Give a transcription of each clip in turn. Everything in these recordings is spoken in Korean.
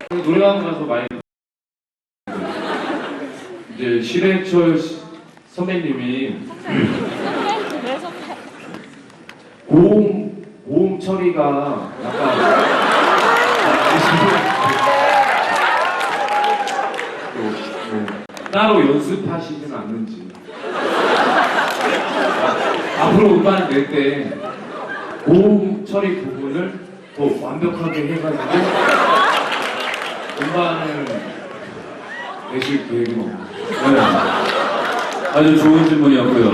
노래방 가서 많이 이제 신해철 선배님이 고음 처리가 약간 따로 연습하시진 않는지 앞으로 음반을 낼 때 고음 처리 부분을 더 완벽하게 해가지고 음반을 내실 계획은 없나요? 네. 아주 좋은 질문이었고요.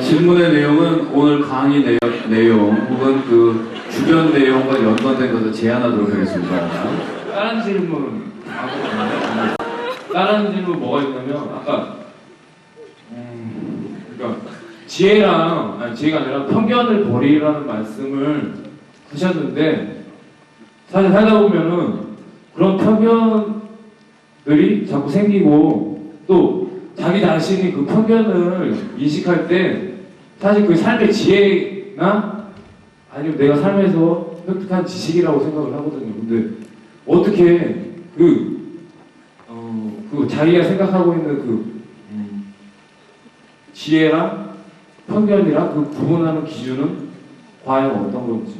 질문의 내용은 오늘 강의 내용 혹은 그 주변 내용과 연관된 것을 제안하도록 하겠습니다. 다른 질문 다른 질문 뭐가 있냐면 아까 그러니까 지혜가 아니라 편견을 버리라는 말씀을 하셨는데 사실 살다 보면은 그런 편견들이 자꾸 생기고 또 자기 자신이 그 편견을 인식할 때 사실 그 삶의 지혜나 아니면 내가 삶에서 획득한 지식이라고 생각을 하거든요. 근데 어떻게 그 자기가 생각하고 있는 지혜랑 편견이랑 그 구분하는 기준은 과연 어떤 건지.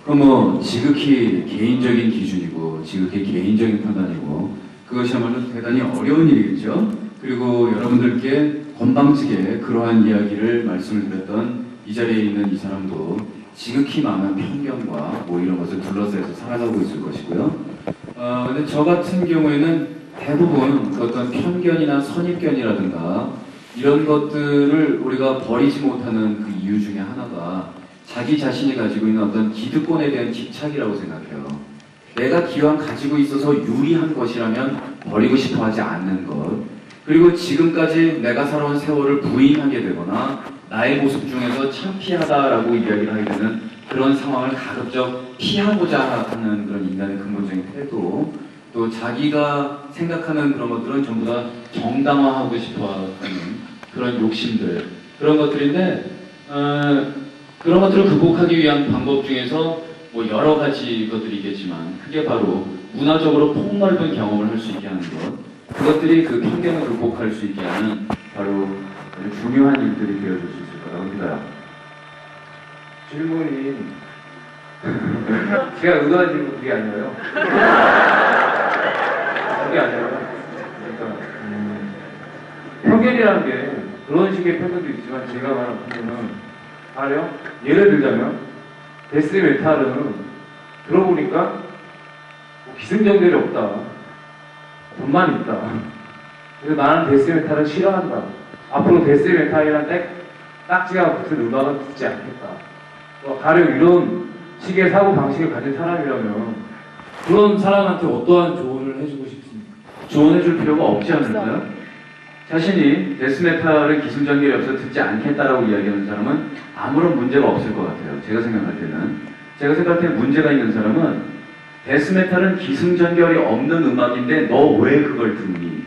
그럼 뭐 지극히 개인적인 기준이고 지극히 개인적인 판단이고 그것이야말로 대단히 어려운 일이겠죠. 그리고 여러분들께 건방지게 그러한 이야기를 말씀을 드렸던 이 자리에 있는 이 사람도 지극히 많은 편견과 뭐 이런 것을 둘러싸여서 살아가고 있을 것이고요. 근데 저 같은 경우에는 대부분 어떤 편견이나 선입견이라든가 이런 것들을 우리가 버리지 못하는 그 이유 중에 하나가 자기 자신이 가지고 있는 어떤 기득권에 대한 집착이라고 생각해요. 내가 기왕 가지고 있어서 유리한 것이라면 버리고 싶어 하지 않는 것. 그리고 지금까지 내가 살아온 세월을 부인하게 되거나 나의 모습 중에서 창피하다라고 이야기를 하게 되는 그런 상황을 가급적 피하고자 하는 그런 인간의 근본적인 태도, 또 자기가 생각하는 그런 것들은 전부 다 정당화하고 싶어 하는 그런 욕심들, 그런 것들인데 그런 것들을 극복하기 위한 방법 중에서 뭐 여러 가지 것들이 있겠지만 그게 바로 문화적으로 폭넓은 경험을 할 수 있게 하는 것, 그것들이 그 편견을 극복할 수 있게 하는 바로 아주 중요한 일들이 되어줄 수 있을 거라고 믿어요. 질문이 제가 의도한 질문 그게 아니라요. 그게 아니라 그러니까 편견이라는 게 그런 식의 편견도 있지만 제가 말한 편견은 알아요? 예를 들자면 데스메탈은 들어보니까 뭐 기승전결이 없다, 돈만 있다. 그래서 나는 데스메탈을 싫어한다. 앞으로 데스메탈이란 딱지가 붙은 음악은 듣지 않겠다. 가령 이런 식의 사고 방식을 가진 사람이라면 그런 사람한테 어떠한 조언을 해주고 싶습니까? 조언해줄 필요가 없지 않을까요? 자신이 데스메탈을 기승전결이 없어서 듣지 않겠다라고 이야기하는 사람은 아무런 문제가 없을 것 같아요. 제가 생각할 때 문제가 있는 사람은 데스메탈은 기승전결이 없는 음악인데 너 왜 그걸 듣니?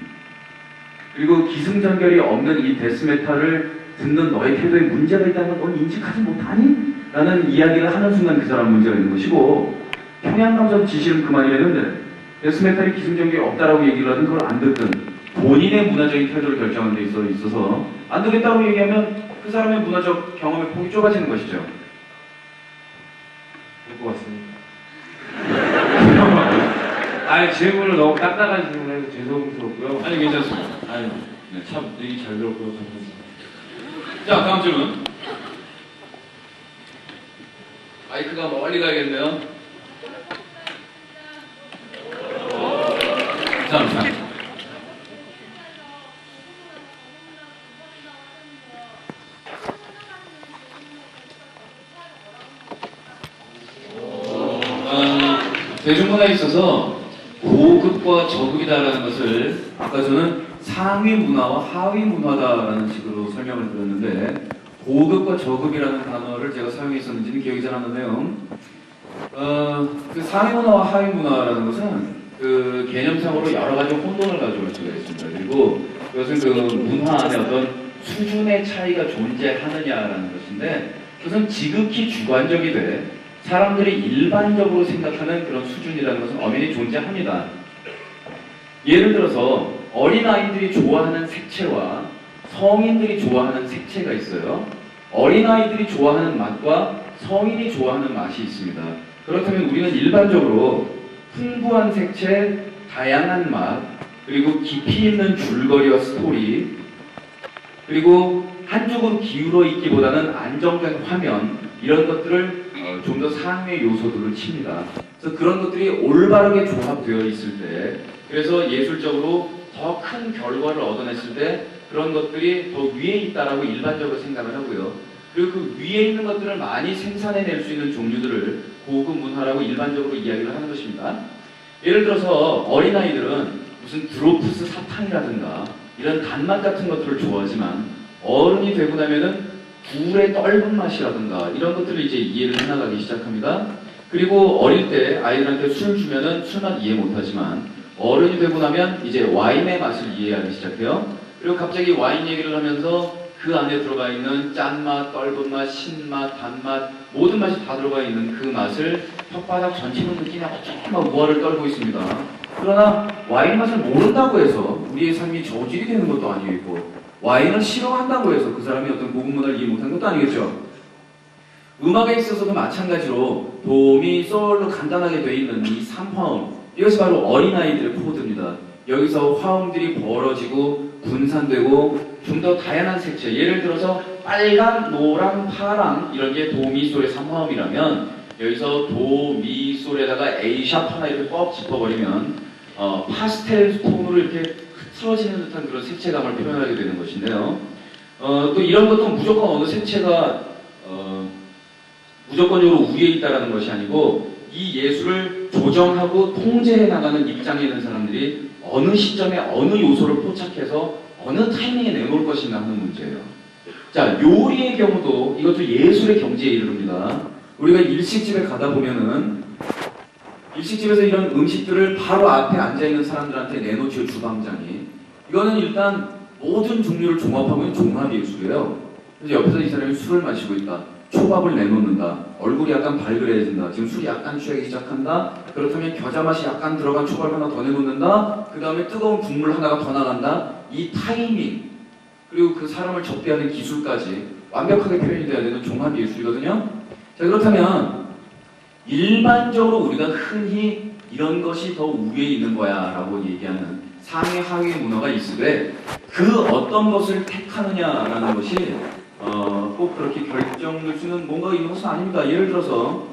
그리고 기승전결이 없는 이 데스메탈을 듣는 너의 태도에 문제가 있다는 건 넌 인식하지 못하니? 라는 이야기를 하는 순간 그 사람 문제가 있는 것이고, 평양감정 지시는 그만이라는데 데스메탈이 기승전결이 없다라고 얘기를 하든 그걸 안 듣든 본인의 문화적인 태도를 결정하는 데 있어서 안 되겠다고 얘기하면 그 사람의 문화적 경험의 폭이 좁아지는 것이죠. 될 것 같습니다. 아니 질문을 너무 딱딱한 질문을 해서 죄송스럽고요. 아니 괜찮습니다. 아니 네, 참 얘기 잘 들었고요. 감사합니다. 자, 다음 질문. 마이크가 멀리 가야겠네요. 감사합니다. 대중문화에 있어서 고급과 저급이다라는 것을 아까 저는 상위 문화와 하위 문화다라는 식으로 설명을 드렸는데, 고급과 저급이라는 단어를 제가 사용했었는지는 기억이 잘 안 나네요. 그 상위 문화와 하위 문화라는 것은 그 개념상으로 여러 가지 혼돈을 가져올 수가 있습니다. 그리고 그것은 그 문화 안에 어떤 수준의 차이가 존재하느냐라는 것인데, 그것은 지극히 주관적이 돼 사람들이 일반적으로 생각하는 그런 수준이라는 것은 엄연히 존재합니다. 예를 들어서 어린아이들이 좋아하는 색채와 성인들이 좋아하는 색채가 있어요. 어린아이들이 좋아하는 맛과 성인이 좋아하는 맛이 있습니다. 그렇다면 우리는 일반적으로 풍부한 색채, 다양한 맛, 그리고 깊이 있는 줄거리와 스토리, 그리고 한쪽으로 기울어 있기보다는 안정된 화면, 이런 것들을 좀 더 상위의 요소들을 칩니다. 그래서 그런 것들이 올바르게 조합되어 있을 때, 그래서 예술적으로 더 큰 결과를 얻어냈을 때 그런 것들이 더 위에 있다라고 일반적으로 생각을 하고요. 그리고 그 위에 있는 것들을 많이 생산해낼 수 있는 종류들을 고급 문화라고 일반적으로 이야기를 하는 것입니다. 예를 들어서 어린아이들은 무슨 드로프스 사탕이라든가 이런 단맛 같은 것들을 좋아하지만 어른이 되고 나면은 굴의 떫은 맛이라든가 이런 것들을 이제 이해를 해나가기 시작합니다. 그리고 어릴 때 아이들한테 술 주면은 술맛 이해 못하지만 어른이 되고 나면 이제 와인의 맛을 이해하기 시작해요. 그리고 갑자기 와인 얘기를 하면서 그 안에 들어가 있는 짠맛, 떫은 맛, 신맛, 단맛 모든 맛이 다 들어가 있는 그 맛을 혓바닥 전체로 느끼며 어쩌면 막 우화를 떨고 있습니다. 그러나 와인 맛을 모른다고 해서 우리의 삶이 저질이 되는 것도 아니고 와인을 싫어한다고 해서 그 사람이 어떤 고급 문화를 이해 못하는 것도 아니겠죠. 음악에 있어서도 마찬가지로 도미, 솔로 간단하게 되어 있는 이 3화음, 이것이 바로 어린아이들의 코드입니다. 여기서 화음들이 벌어지고 분산되고 좀 더 다양한 색채, 예를 들어서 빨강, 노랑, 파랑 이런 게 도미솔의 3화음이라면 여기서 도미솔에다가 A샵 하나 이렇게 뻑 짚어버리면 파스텔 톤으로 이렇게 흐트러지는 듯한 그런 색채감을 표현하게 되는 것인데요. 또 이런 것도 무조건 어느 색채가 무조건적으로 위에 있다는 것이 아니고 이 예술을 조정하고 통제해 나가는 입장에 있는 사람들이 어느 시점에 어느 요소를 포착해서 어느 타이밍에 내놓을 것인가 하는 문제예요. 자, 요리의 경우도 이것도 예술의 경지에 이르릅니다. 우리가 일식집에 가다 보면은 일식집에서 이런 음식들을 바로 앞에 앉아있는 사람들한테 내놓죠, 주방장이. 이거는 일단 모든 종류를 종합하고 있는 종합예술이에요. 그래서 옆에서 이 사람이 술을 마시고 있다. 초밥을 내놓는다. 얼굴이 약간 발그레해진다. 지금 술이 약간 취하기 시작한다. 그렇다면 겨자 맛이 약간 들어간 초밥을 하나 더 내놓는다. 그 다음에 뜨거운 국물 하나가 더 나간다. 이 타이밍 그리고 그 사람을 접대하는 기술까지 완벽하게 표현이 돼야 되는 종합예술이거든요. 자, 그렇다면 일반적으로 우리가 흔히 이런 것이 더 위에 있는 거야 라고 얘기하는 상위 하위 문화가 있으되 그 어떤 것을 택하느냐라는 것이 꼭 그렇게 결정될 수 있는 뭔가가 있는 것은 아닙니다. 예를 들어서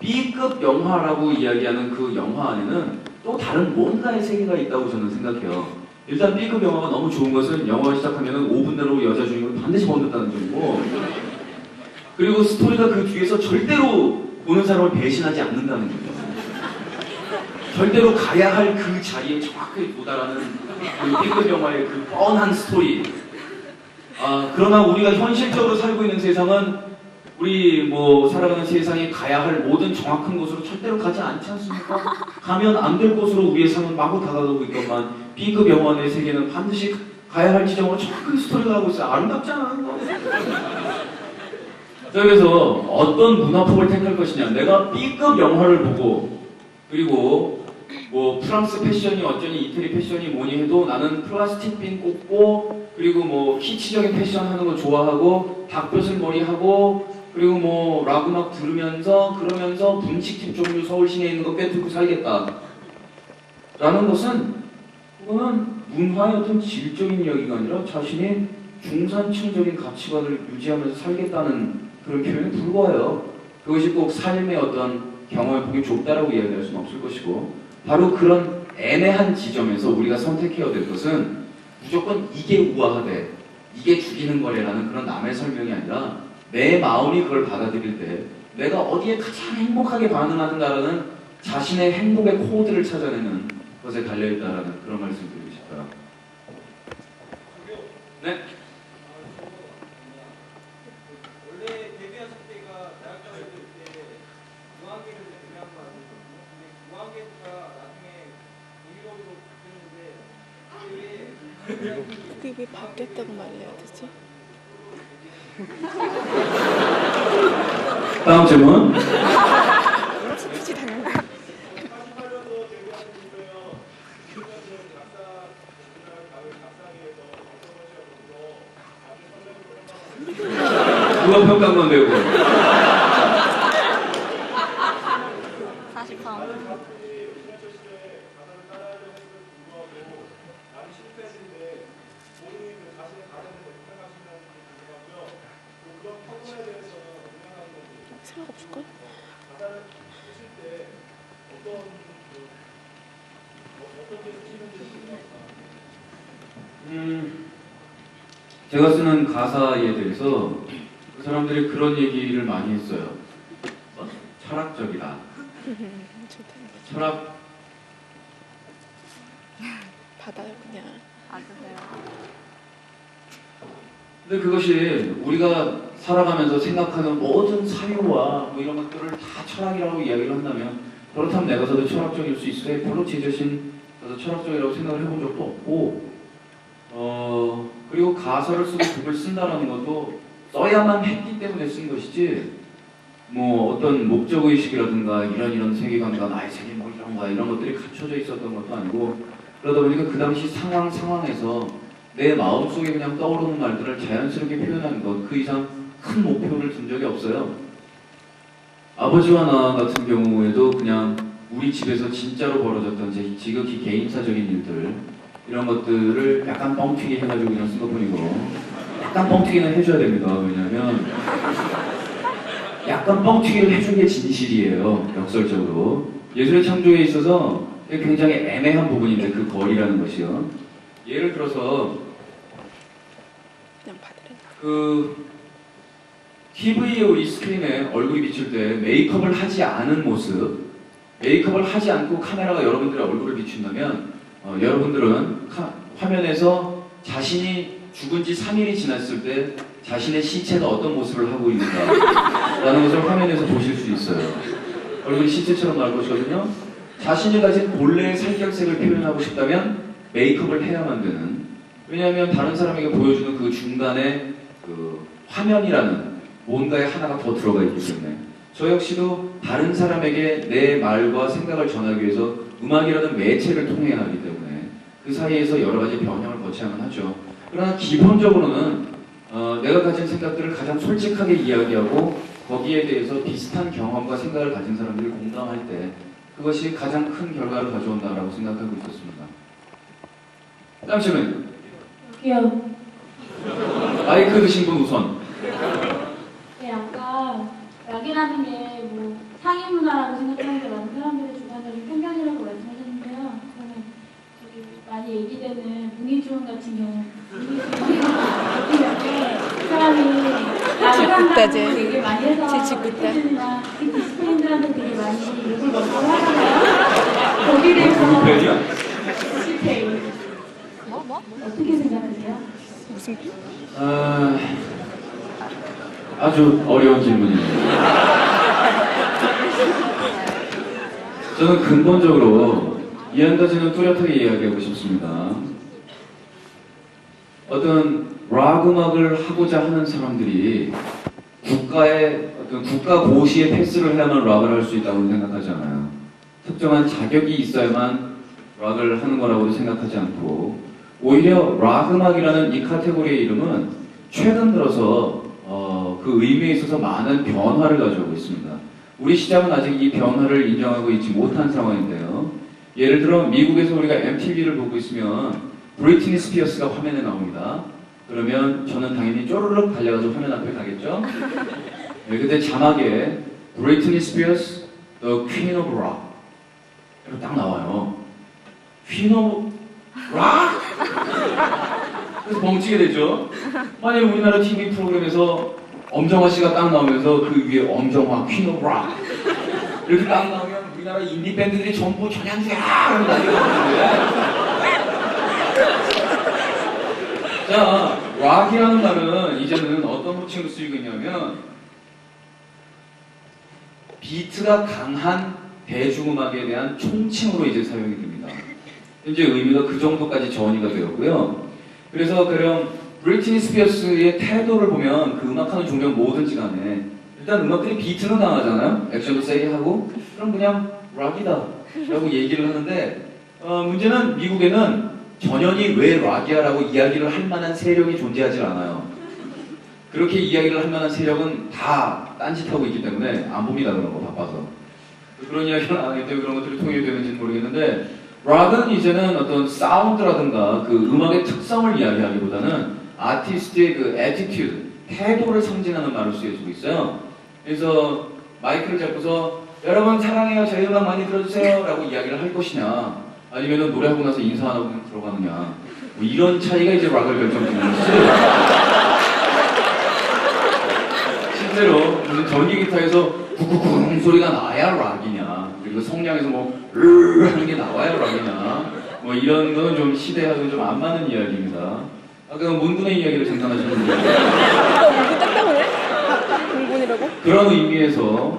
B급 영화라고 이야기하는 그 영화 안에는 또 다른 뭔가의 세계가 있다고 저는 생각해요. 일단 B급 영화가 너무 좋은 것은 영화가 시작하면 5분 내로 여자 주인공을 반드시 번졌다는 점이고, 그리고 스토리가 그 뒤에서 절대로 보는 사람을 배신하지 않는다는 거죠. 절대로 가야 할 그 자리에 정확하게 도달하는 그 B급 영화의 그 뻔한 스토리. 그러나 우리가 현실적으로 살고 있는 세상은 우리 살아가는 세상에 가야 할 모든 정확한 곳으로 절대로 가지 않지 않습니까? 가면 안 될 곳으로 우리의 삶은 마구 다가가고 있건만 B급 영화의 세계는 반드시 가야 할 지점으로 정확하게 스토리가 가고 있어요. 아름답지 않아요? 그래서 어떤 문화폭을 택할 것이냐, 내가 B급 영화를 보고 그리고 프랑스 패션이 어쩌니 이태리 패션이 뭐니 해도 나는 플라스틱 빈 꽂고 그리고 키치적인 패션 하는 거 좋아하고 닭뼈슬 머리 하고 그리고 락 음악 들으면서 그러면서 분식집 종류 서울 시내에 있는 거 꿰뚫고 살겠다 라는 것은 그거는 문화의 어떤 질적인 이야기가 아니라 자신이 중산층적인 가치관을 유지하면서 살겠다는 그런 표현에 불과해요. 그것이 꼭 삶의 어떤 경험의 폭이 좁다라고 이야기할 수는 없을 것이고, 바로 그런 애매한 지점에서 우리가 선택해야 될 것은 무조건 이게 우아하대, 이게 죽이는 거래라는 그런 남의 설명이 아니라 내 마음이 그걸 받아들일 때 내가 어디에 가장 행복하게 반응하는가라는 자신의 행복의 코드를 찾아내는 것에 달려있다라는 그런 말씀을 드리고 싶어요. 네? 원래 데뷔하실 때가 대학교 때 무한계를 데뷔한 거 아니에요? 근데 무한계가 나중에 공유로으로 바뀌었는데 그게 왜 바뀌었다고 말해야 되지? 다음 질문. 가사를 쓰실 때 어떤 게 쓰시는지 궁금합니다. 제가 쓰는 가사에 대해서 그 사람들이 그런 얘기를 많이 했어요. 철학적이다. 좋다. 철학 받아요 그냥. 근데 그것이 우리가 살아가면서 생각하는 모든 사유와 뭐 이런 것들을 다 철학이라고 이야기를 한다면 그렇다면 내가서도 철학적일 수 있어요. 별로 제 자신 저도 철학적이라고 생각을 해본 적도 없고 그리고 가사를 쓰고 곡을 쓴다라는 것도 써야만 했기 때문에 쓴 것이지 뭐 어떤 목적의식이라든가 이런 세계관과 나의 세계 뭐 이런 것들이 갖춰져 있었던 것도 아니고 그러다 보니까 그 당시 상황에서 내 마음속에 그냥 떠오르는 말들을 자연스럽게 표현하는 것, 그 이상 큰 목표를 둔 적이 없어요. 아버지와 나 같은 경우에도 그냥 우리 집에서 진짜로 벌어졌던 제 지극히 개인사적인 일들 이런 것들을 약간 뻥튀기 해가지고 그냥 쓴 것뿐이고 약간 뻥튀기는 해줘야 됩니다. 왜냐하면 약간 뻥튀기를 해준 게 진실이에요. 역설적으로. 예술의 창조에 있어서 굉장히 애매한 부분인데 그 거리라는 것이요. 예를 들어서 그냥 받으래. 그 TV에 우리 스크린에 얼굴이 비칠 때 메이크업을 하지 않은 모습, 메이크업을 하지 않고 카메라가 여러분들의 얼굴을 비춘다면 여러분들은 화면에서 자신이 죽은 지 3일이 지났을 때 자신의 시체가 어떤 모습을 하고 있는가라는 것을 화면에서 보실 수 있어요. 얼굴이 시체처럼 나올 것이거든요. 자신이 가진 본래의 살결색을 표현하고 싶다면 메이크업을 해야만 되는, 왜냐하면 다른 사람에게 보여주는 그 중간에 그 화면이라는 뭔가에 하나가 더 들어가 있기 때문에 저 역시도 다른 사람에게 내 말과 생각을 전하기 위해서 음악이라는 매체를 통해야 하기 때문에 그 사이에서 여러 가지 변형을 거쳐야만 하죠. 그러나 기본적으로는 내가 가진 생각들을 가장 솔직하게 이야기하고 거기에 대해서 비슷한 경험과 생각을 가진 사람들이 공감할 때 그것이 가장 큰 결과를 가져온다라고 생각하고 있었습니다. 다음 질문. 여기요. 마이크 드신 분 우선. 네, 아까 약이라는 게 뭐 상위 문화라고 생각하는 게 많은 사람들의 주관적인 편견이라고 말씀하셨는데요. 저는 저기 많이 얘기되는 문희중 같은 경우, 문희중 같은 경우에 그 사람이 약이라는 거 되게 많이 해서 디스플레이나 디스플레이들한테 되게 많이 욕을 먹고 하잖아요. 거기에 대해서 디스플레이 어떻게 생각하세요? 무슨 아주 어려운 질문입니다. 저는 근본적으로 이 한 가지는 뚜렷하게 이야기하고 싶습니다. 어떤 락 음악을 하고자 하는 사람들이 국가의 어떤 국가 고시에 패스를 해야만 락을 할 수 있다고 생각하지 않아요. 특정한 자격이 있어야만 락을 하는 거라고 생각하지 않고 오히려 락 음악이라는 이 카테고리의 이름은 최근 들어서 그 의미에 있어서 많은 변화를 가져오고 있습니다. 우리 시장은 아직 이 변화를 인정하고 있지 못한 상황인데요. 예를 들어 미국에서 우리가 MTV를 보고 있으면 브리트니 스피어스가 화면에 나옵니다. 그러면 저는 당연히 쪼르륵 달려가서 화면 앞에 가겠죠. 네, 근데 자막에 브리트니 스피어스 The Queen of Rock 이렇게 딱 나와요. Queen of Rock? 그래서 멍치게 되죠. 만약에 우리나라 TV 프로그램에서 엄정화 씨가 딱 나오면서 그 위에 엄정화 퀸 오브 락 이렇게 딱 나오면 우리나라 인디 밴드들이 전부 전향주야 하고 난리가 나는데 자, 락이라는 말은 이제는 어떤 호칭으로 쓰이고 있냐면 비트가 강한 대중음악에 대한 총칭으로 이제 사용이 됩니다. 현재 의미가 그 정도까지 전이가 되었고요. 그래서 그럼 브리트니 스피어스의 태도를 보면 그 음악하는 종류는 뭐든지 간에 일단 음악들이 비트는 강하잖아요. 액션도 세게 하고 그럼 그냥 락이다 라고 얘기를 하는데 문제는 미국에는 전현이 왜 락이야 라고 이야기를 할 만한 세력이 존재하지 않아요. 그렇게 이야기를 할 만한 세력은 다 딴짓하고 있기 때문에 안 봅니다. 그런 거 바빠서 그런 이야기를 안 하기 때문에 그런 것들이 통일이 되는지는 모르겠는데 락은 이제는 어떤 사운드라든가 그 음악의 특성을 이야기하기보다는 아티스트의 그 애티튜드, 태도를 상징하는 말로 쓰여지고 있어요. 그래서 마이크를 잡고서 여러분 사랑해요 저희 음악 많이 들어주세요 라고 이야기를 할 것이냐 아니면은 노래하고 나서 인사 안 하고 그냥 들어가느냐 뭐 이런 차이가 이제 락을 결정짓는 것이지 실제로 무슨 전기 기타에서 쿵쿵쿵 소리가 나야 락이냐 그리고 성량에서 뭐 하는 게 나와야 락이냐 뭐 이런 거는 좀 시대하고 좀 안 맞는 이야기입니다. 아까 문군의 이야기를 장난하셨는데 문구 딱 때문에? 문군이라고? 그런 의미에서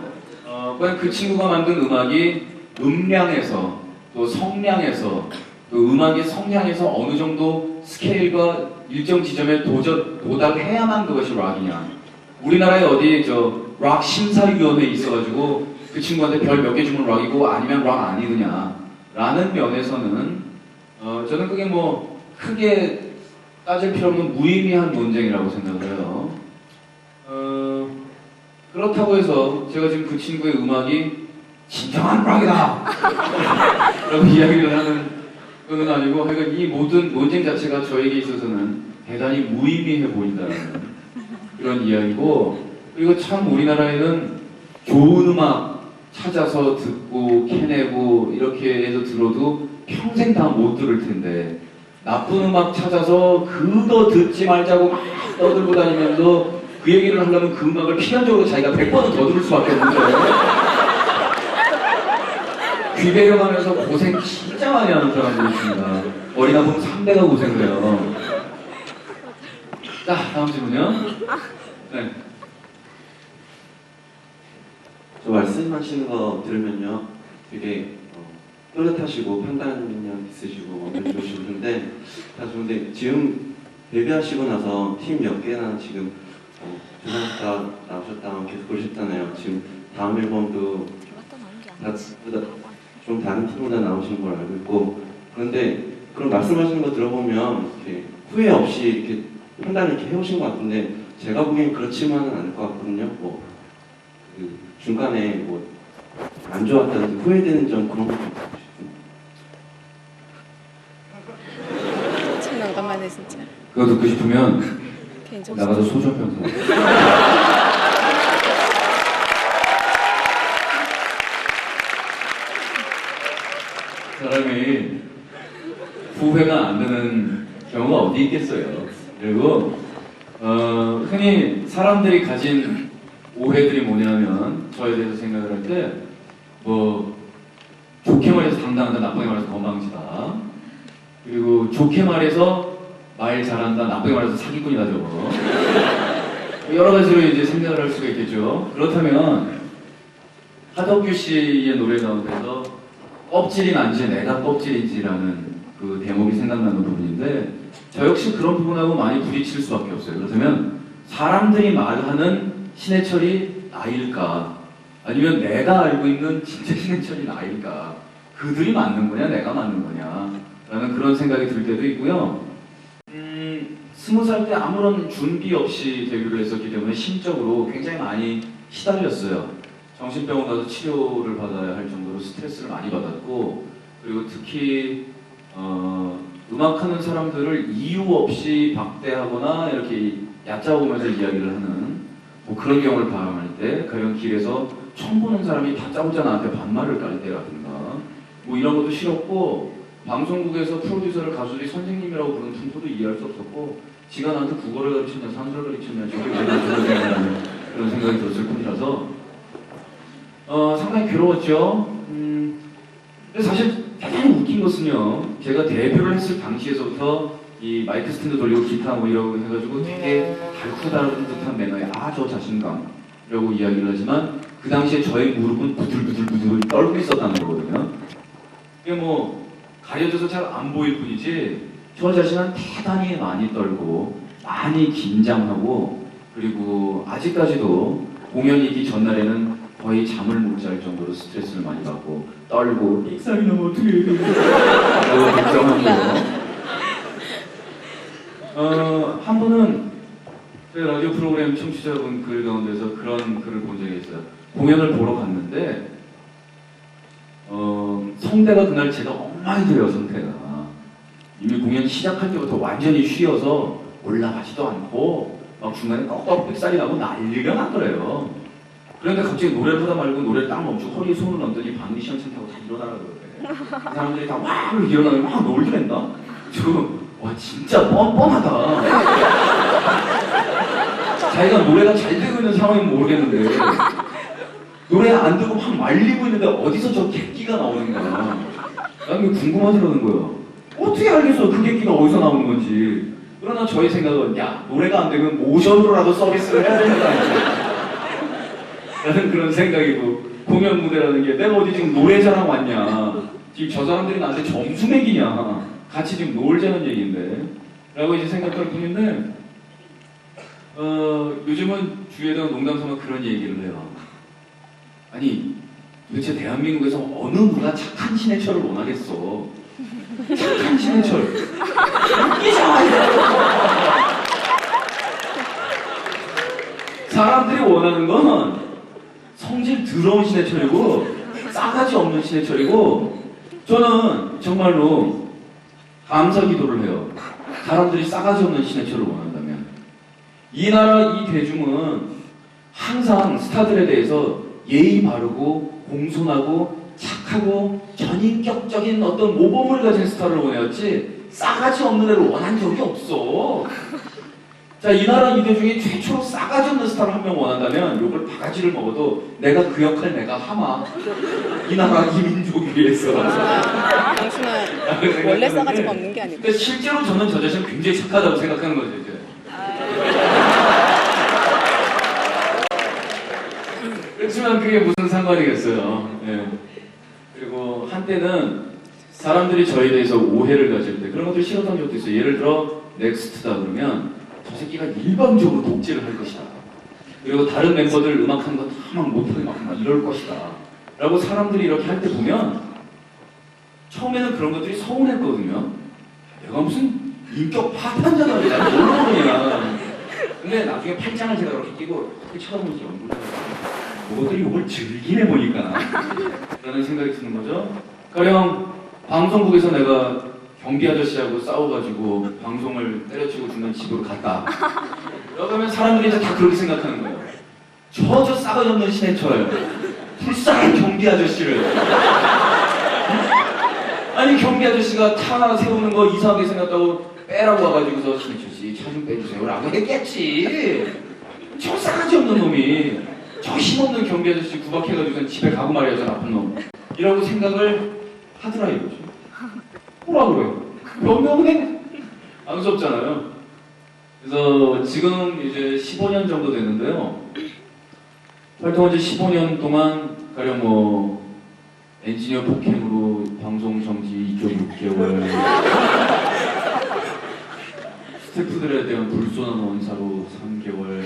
그냥 그 친구가 만든 음악이 음량에서 또 성량에서 또 음악의 성량에서 어느 정도 스케일과 일정 지점에 도달해야만 그것이 락이냐 우리나라에 어디 락 심사위원회 있어가지고 그 친구한테 별 몇 개 주면 락이고 아니면 락 아니느냐 라는 면에서는 저는 그게 뭐 크게 따질 필요 없는 무의미한 논쟁이라고 생각을 해요. 그렇다고 해서 제가 지금 그 친구의 음악이 진정한 락이다! 라고 이야기를 하는 건 아니고 하여간 이 모든 논쟁 자체가 저에게 있어서는 대단히 무의미해 보인다는 그런 이야기고 그리고 참 우리나라에는 좋은 음악 찾아서 듣고 캐내고 이렇게 해서 들어도 평생 다 못 들을 텐데 나쁜 음악 찾아서 그거 듣지 말자고 막 떠들고 다니면서 그 얘기를 하려면 그 음악을 필연적으로 자기가 100번은 더 들을 수밖에 없는데 귀 배려가면서 고생 진짜 많이 하는 사람들이 있습니다. 어리다 보면 3대가 고생을 해요. 자, 다음 질문요. 네. 저 말씀하시는 거 들으면요, 되게 또렷하시고 판단력 있으시고 엄청 좋으시는데 다 좋은데 지금 데뷔하시고 나서 팀 몇 개나 지금 조상사 나오셨다 계속 그러셨잖아요. 지금 다음 앨범도 다 좀 다른 팀보다 나오시는 걸 알고 있고 그런데 그런 말씀하시는 거 들어보면 이렇게 후회 없이 이렇게 판단을 이렇게 해오신 것 같은데 제가 보기엔 그렇지만은 않을 것 같거든요. 뭐 그 중간에 뭐 안 좋았다든지 후회되는 점 그런 거 좀 있으시죠? 참 난감하네 진짜. 그거 듣고 싶으면 개인적으로. 나가서 소주평 사. 사람이 후회가 안 되는 경우가 어디 있겠어요. 그리고 흔히 사람들이 가진 오해들이 뭐냐면 저에 대해서 생각을 할 때 뭐 좋게 말해서 당당하다, 나쁘게 말해서 건방지다. 그리고 좋게 말해서 말 잘한다, 나쁘게 말해서 사기꾼이다 저거. 여러 가지로 이제 생각을 할 수가 있겠죠. 그렇다면 하덕규 씨의 노래 가운데서 껍질이 난지 내가 껍질인지라는 그 대목이 생각나는 부분인데 저 역시 그런 부분하고 많이 부딪힐 수밖에 없어요. 그렇다면 사람들이 말하는 신해철이 나일까? 아니면 내가 알고 있는 진짜 신해철이 나일까? 그들이 맞는 거냐, 내가 맞는 거냐? 라는 그런 생각이 들 때도 있고요. 20살 때 아무런 준비 없이 데뷔를 했었기 때문에 심적으로 굉장히 많이 시달렸어요. 정신병원 가서 치료를 받아야 할 정도로 스트레스를 많이 받았고 그리고 특히 음악하는 사람들을 이유 없이 박대하거나 이렇게 얕잡으면서 이야기를 하는 뭐 그런 경우를 발견할 때 가령 길에서 처음 보는 사람이 다짜고짜 나한테 반말을 깔 때라든가 뭐 이런 것도 싫었고 방송국에서 프로듀서를 가수들이 선생님이라고 부르는 분도도 이해할 수 없었고 지가 나한테 국어를 가르쳤냐 산수를 가르쳤냐 저게 왜 나한테 그런 생각이 들었을 뿐이라서 상당히 괴로웠죠. 근데 사실 대단히 웃긴 것은요 제가 데뷔를 했을 당시에서부터 이 마이크 스탠드 돌리고 기타 뭐 이러고 해가지고 되게 달쿠다른 듯한 매너에 저 자신감이라고 이야기를 하지만 그 당시에 저의 무릎은 부들부들 떨고 있었다는 거거든요. 이게 뭐 가려져서 잘 안 보일 뿐이지 저 자신은 대단히 많이 떨고 많이 긴장하고 그리고 아직까지도 공연이기 전날에는 거의 잠을 못 잘 정도로 스트레스를 많이 받고 떨고 익살이 나면 어떻게 해야 되나 걱정하고요. 한 번은 저희 라디오 프로그램 청취자분 글 가운데서 그런 글을 본 적이 있어요. 공연을 보러 갔는데 성대가 그날 제가 엉망이돼요. 성대가 이미 공연 시작할 때부터 완전히 쉬어서 올라가지도 않고 막 중간에 꺽꺽 삑살이 나고 난리가 났더래요. 그런데 갑자기 노래를 하다 말고 노래를 딱 멈추고 허리에 손을 얹더니 박미 시원찮다고 다 일어나라 그러래. 그 사람들이 다 와 일어나면 막 놀더랜다. 와 진짜 뻔뻔하다. 자기가 노래가 잘 되고 있는 상황이면 모르겠는데 노래 안 듣고 막 말리고 있는데 어디서 저 객기가 나오는 거야. 난 그게 궁금하더라는 거야. 어떻게 알겠어 그 객기가 어디서 나오는 건지. 그러나 저희 생각은 야 노래가 안 되면 모션으로라도 서비스를 해야 되는 거 아니야. 라는 그런 생각이고 공연 무대라는 게 내가 어디 지금 노래자랑 왔냐. 지금 저 사람들이 나한테 점수 매기냐. 같이 지금 놀자는 얘기인데 라고 이제 생각할 뿐인데 요즘은 주위에다가 농담삼아 그런 얘기를 해요. 아니 도대체 대한민국에서 어느 누가 착한 신해철을 원하겠어. 착한 신해철 웃기잖아. 사람들이 원하는 건 성질 더러운 신해철이고 싸가지 없는 신해철이고 저는 정말로 감사 기도를 해요. 사람들이 싸가지 없는 신해철을 원한다면 이 나라 이 대중은 항상 스타들에 대해서 예의 바르고 공손하고 착하고 전인격적인 어떤 모범을 가진 스타를 원해왔지 싸가지 없는 애를 원한 적이 없어. 자, 이 나라 이 대중이 최초로 싸가지 없는 스타를 한 명 원한다면 욕을 바가지를 먹어도 내가 그 역할 내가 하마. 이 나라 이 민족을 위해서. 당신은 원래 싸가지가 없는 게 아니고. 근데 실제로 저는 저 자신 굉장히 착하다고 생각하는 거죠 이제. 그렇지만 그게 무슨 상관이겠어요. 예. 그리고 한때는 사람들이 저에 대해서 오해를 가질 때 그런 것들 싫었던 적도 있어요. 예를 들어 넥스트다 그러면 저 새끼가 일방적으로 독재를 할 것이다. 그리고 다른 멤버들 음악하는 거 다 막 못하게 막 이럴 것이다. 라고 사람들이 이렇게 할 때 보면 처음에는 그런 것들이 서운했거든요. 내가 무슨 인격 파탄자다. 나는 뭘로 보냐. 근데 나중에 팔짱을 제가 이렇게 끼고 이렇게 쳐다보면서 연구를 하고 그것들이 욕을 즐기네 보니까 라는 생각이 드는 거죠. 가령 방송국에서 내가 경비 아저씨하고 싸워가지고 방송을 때려치고 중간 집으로 갔다. 그러면 사람들이 이제 다 그렇게 생각하는 거예요. 저 싸가지 없는 신해철 불쌍한 경비 아저씨를 아니 경비 아저씨가 차 세우는 거 이상하게 생겼다고 빼라고 와가지고서 신해철씨 차 좀 빼주세요 라고 했겠지. 저 싸가지 없는 놈이 저 힘없는 경비 아저씨 구박해가지고 집에 가고 말이야 저 나쁜 놈 이라고 생각을 하더라 이거죠. 뭐라 그래요? 변명해? 안 무섭잖아요. 그래서 지금 이제 15년 정도 됐는데요. 활동한 지 15년 동안 가령 뭐 엔지니어 폭행으로 방송 정지 2.6개월 스태프들에 대한 불손한 원사로 3개월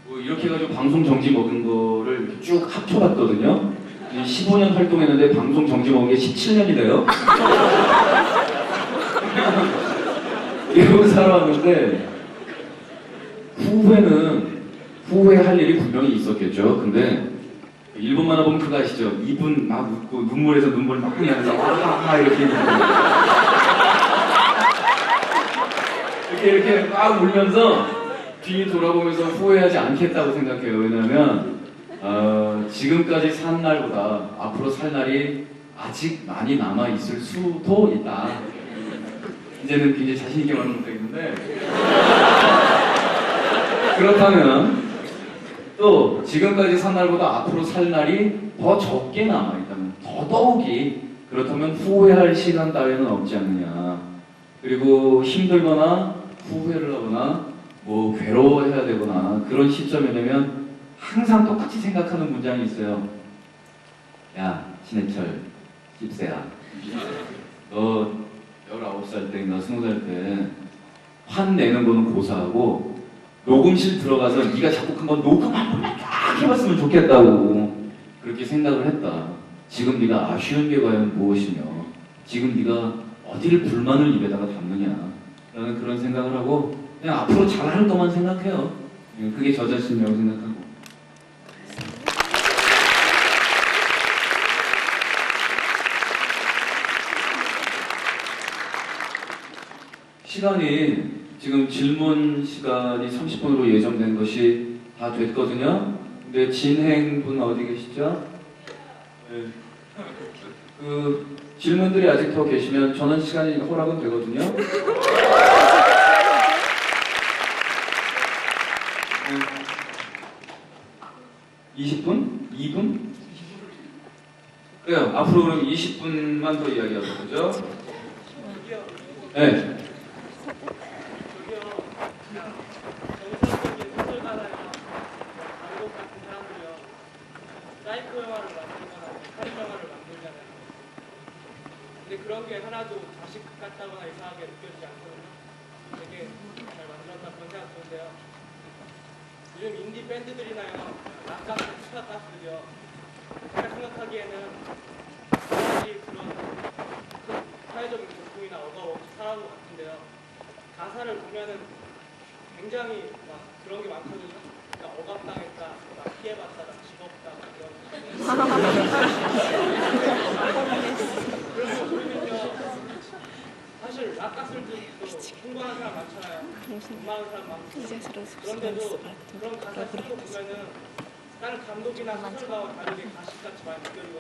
뭐 이렇게 해가지고 방송 정지 먹은 거를 이렇게 쭉 합쳐봤거든요. 15년 활동했는데 방송 정지 먹은 게 17년이 돼요. 이러고 살아왔는데 후회할 일이 분명히 있었겠죠. 근데 일본 만화 보면 그거 아시죠? 이분 막 웃고 눈물에서 눈물 막 흘리면서 와 이렇게 막 울면서 뒤 돌아보면서 후회하지 않겠다고 생각해요. 왜냐하면 지금까지 산 날보다 앞으로 살 날이 아직 많이 남아 있을 수도 있다. 이제는 굉장히 자신 있게 말을 못하고 있는데 그렇다면 또 지금까지 산 날보다 앞으로 살 날이 더 적게 남아 있다면 더더욱이 그렇다면 후회할 시간 따위는 없지 않느냐. 그리고 힘들거나 후회를 하거나 뭐 괴로워해야 되거나 그런 시점이 되면 항상 똑같이 생각하는 문장이 있어요. 야 신해철 찝새야 너 19살 때인가 20살 때 화내는 거는 고사하고 녹음실 들어가서 네가 작곡한 건 녹음 한 번만 딱 해봤으면 좋겠다고 그렇게 생각을 했다. 지금 네가 아쉬운 게 과연 무엇이며 지금 네가 어디를 불만을 입에다가 담느냐 라는 그런 생각을 하고 그냥 앞으로 잘할 것만 생각해요. 그게 저 자신이라고 생각하고 시간이 지금 질문 시간이 30분으로 예정된 것이 다 됐거든요. 근데 네, 진행분 어디 계시죠? 네. 그 질문들이 아직 더 계시면 저는 시간이 허락은 되거든요. 20분? 2분? 그래요. 앞으로 그럼 20분만 더 이야기하도록 하죠. 네. 정상적인 소설가나 감독 같은 사람들이요. 사이코 영화를 만들거나 살인 영화를 만들잖아요. 근데 그런 게 하나도 자식 같다거나 이상하게 느껴지지 않거든요. 되게 잘 만들었다 그런 생각 드는데요. 요즘 인디 밴드들이나요, 락가스, 스타 가수들이요. 제가 생각하기에는 아직 그런 큰 사회적인 고통이나 억압 없이 살아온 것 같은데요. 가사를 보면은 굉장히 막 그런 게 많거든요. 그러니까 억압당했다, 막 피해봤다, 나 집없다, 막 이런. 그런 거 보면요. 사실 락가수들도 풍부한 사람 많잖아요. 엄마한 사람 많고. 그런데도 그런 가사 쓰고 보면은 다른 감독이나 소설가와 다르게 가식같이 많이 느껴지거든요.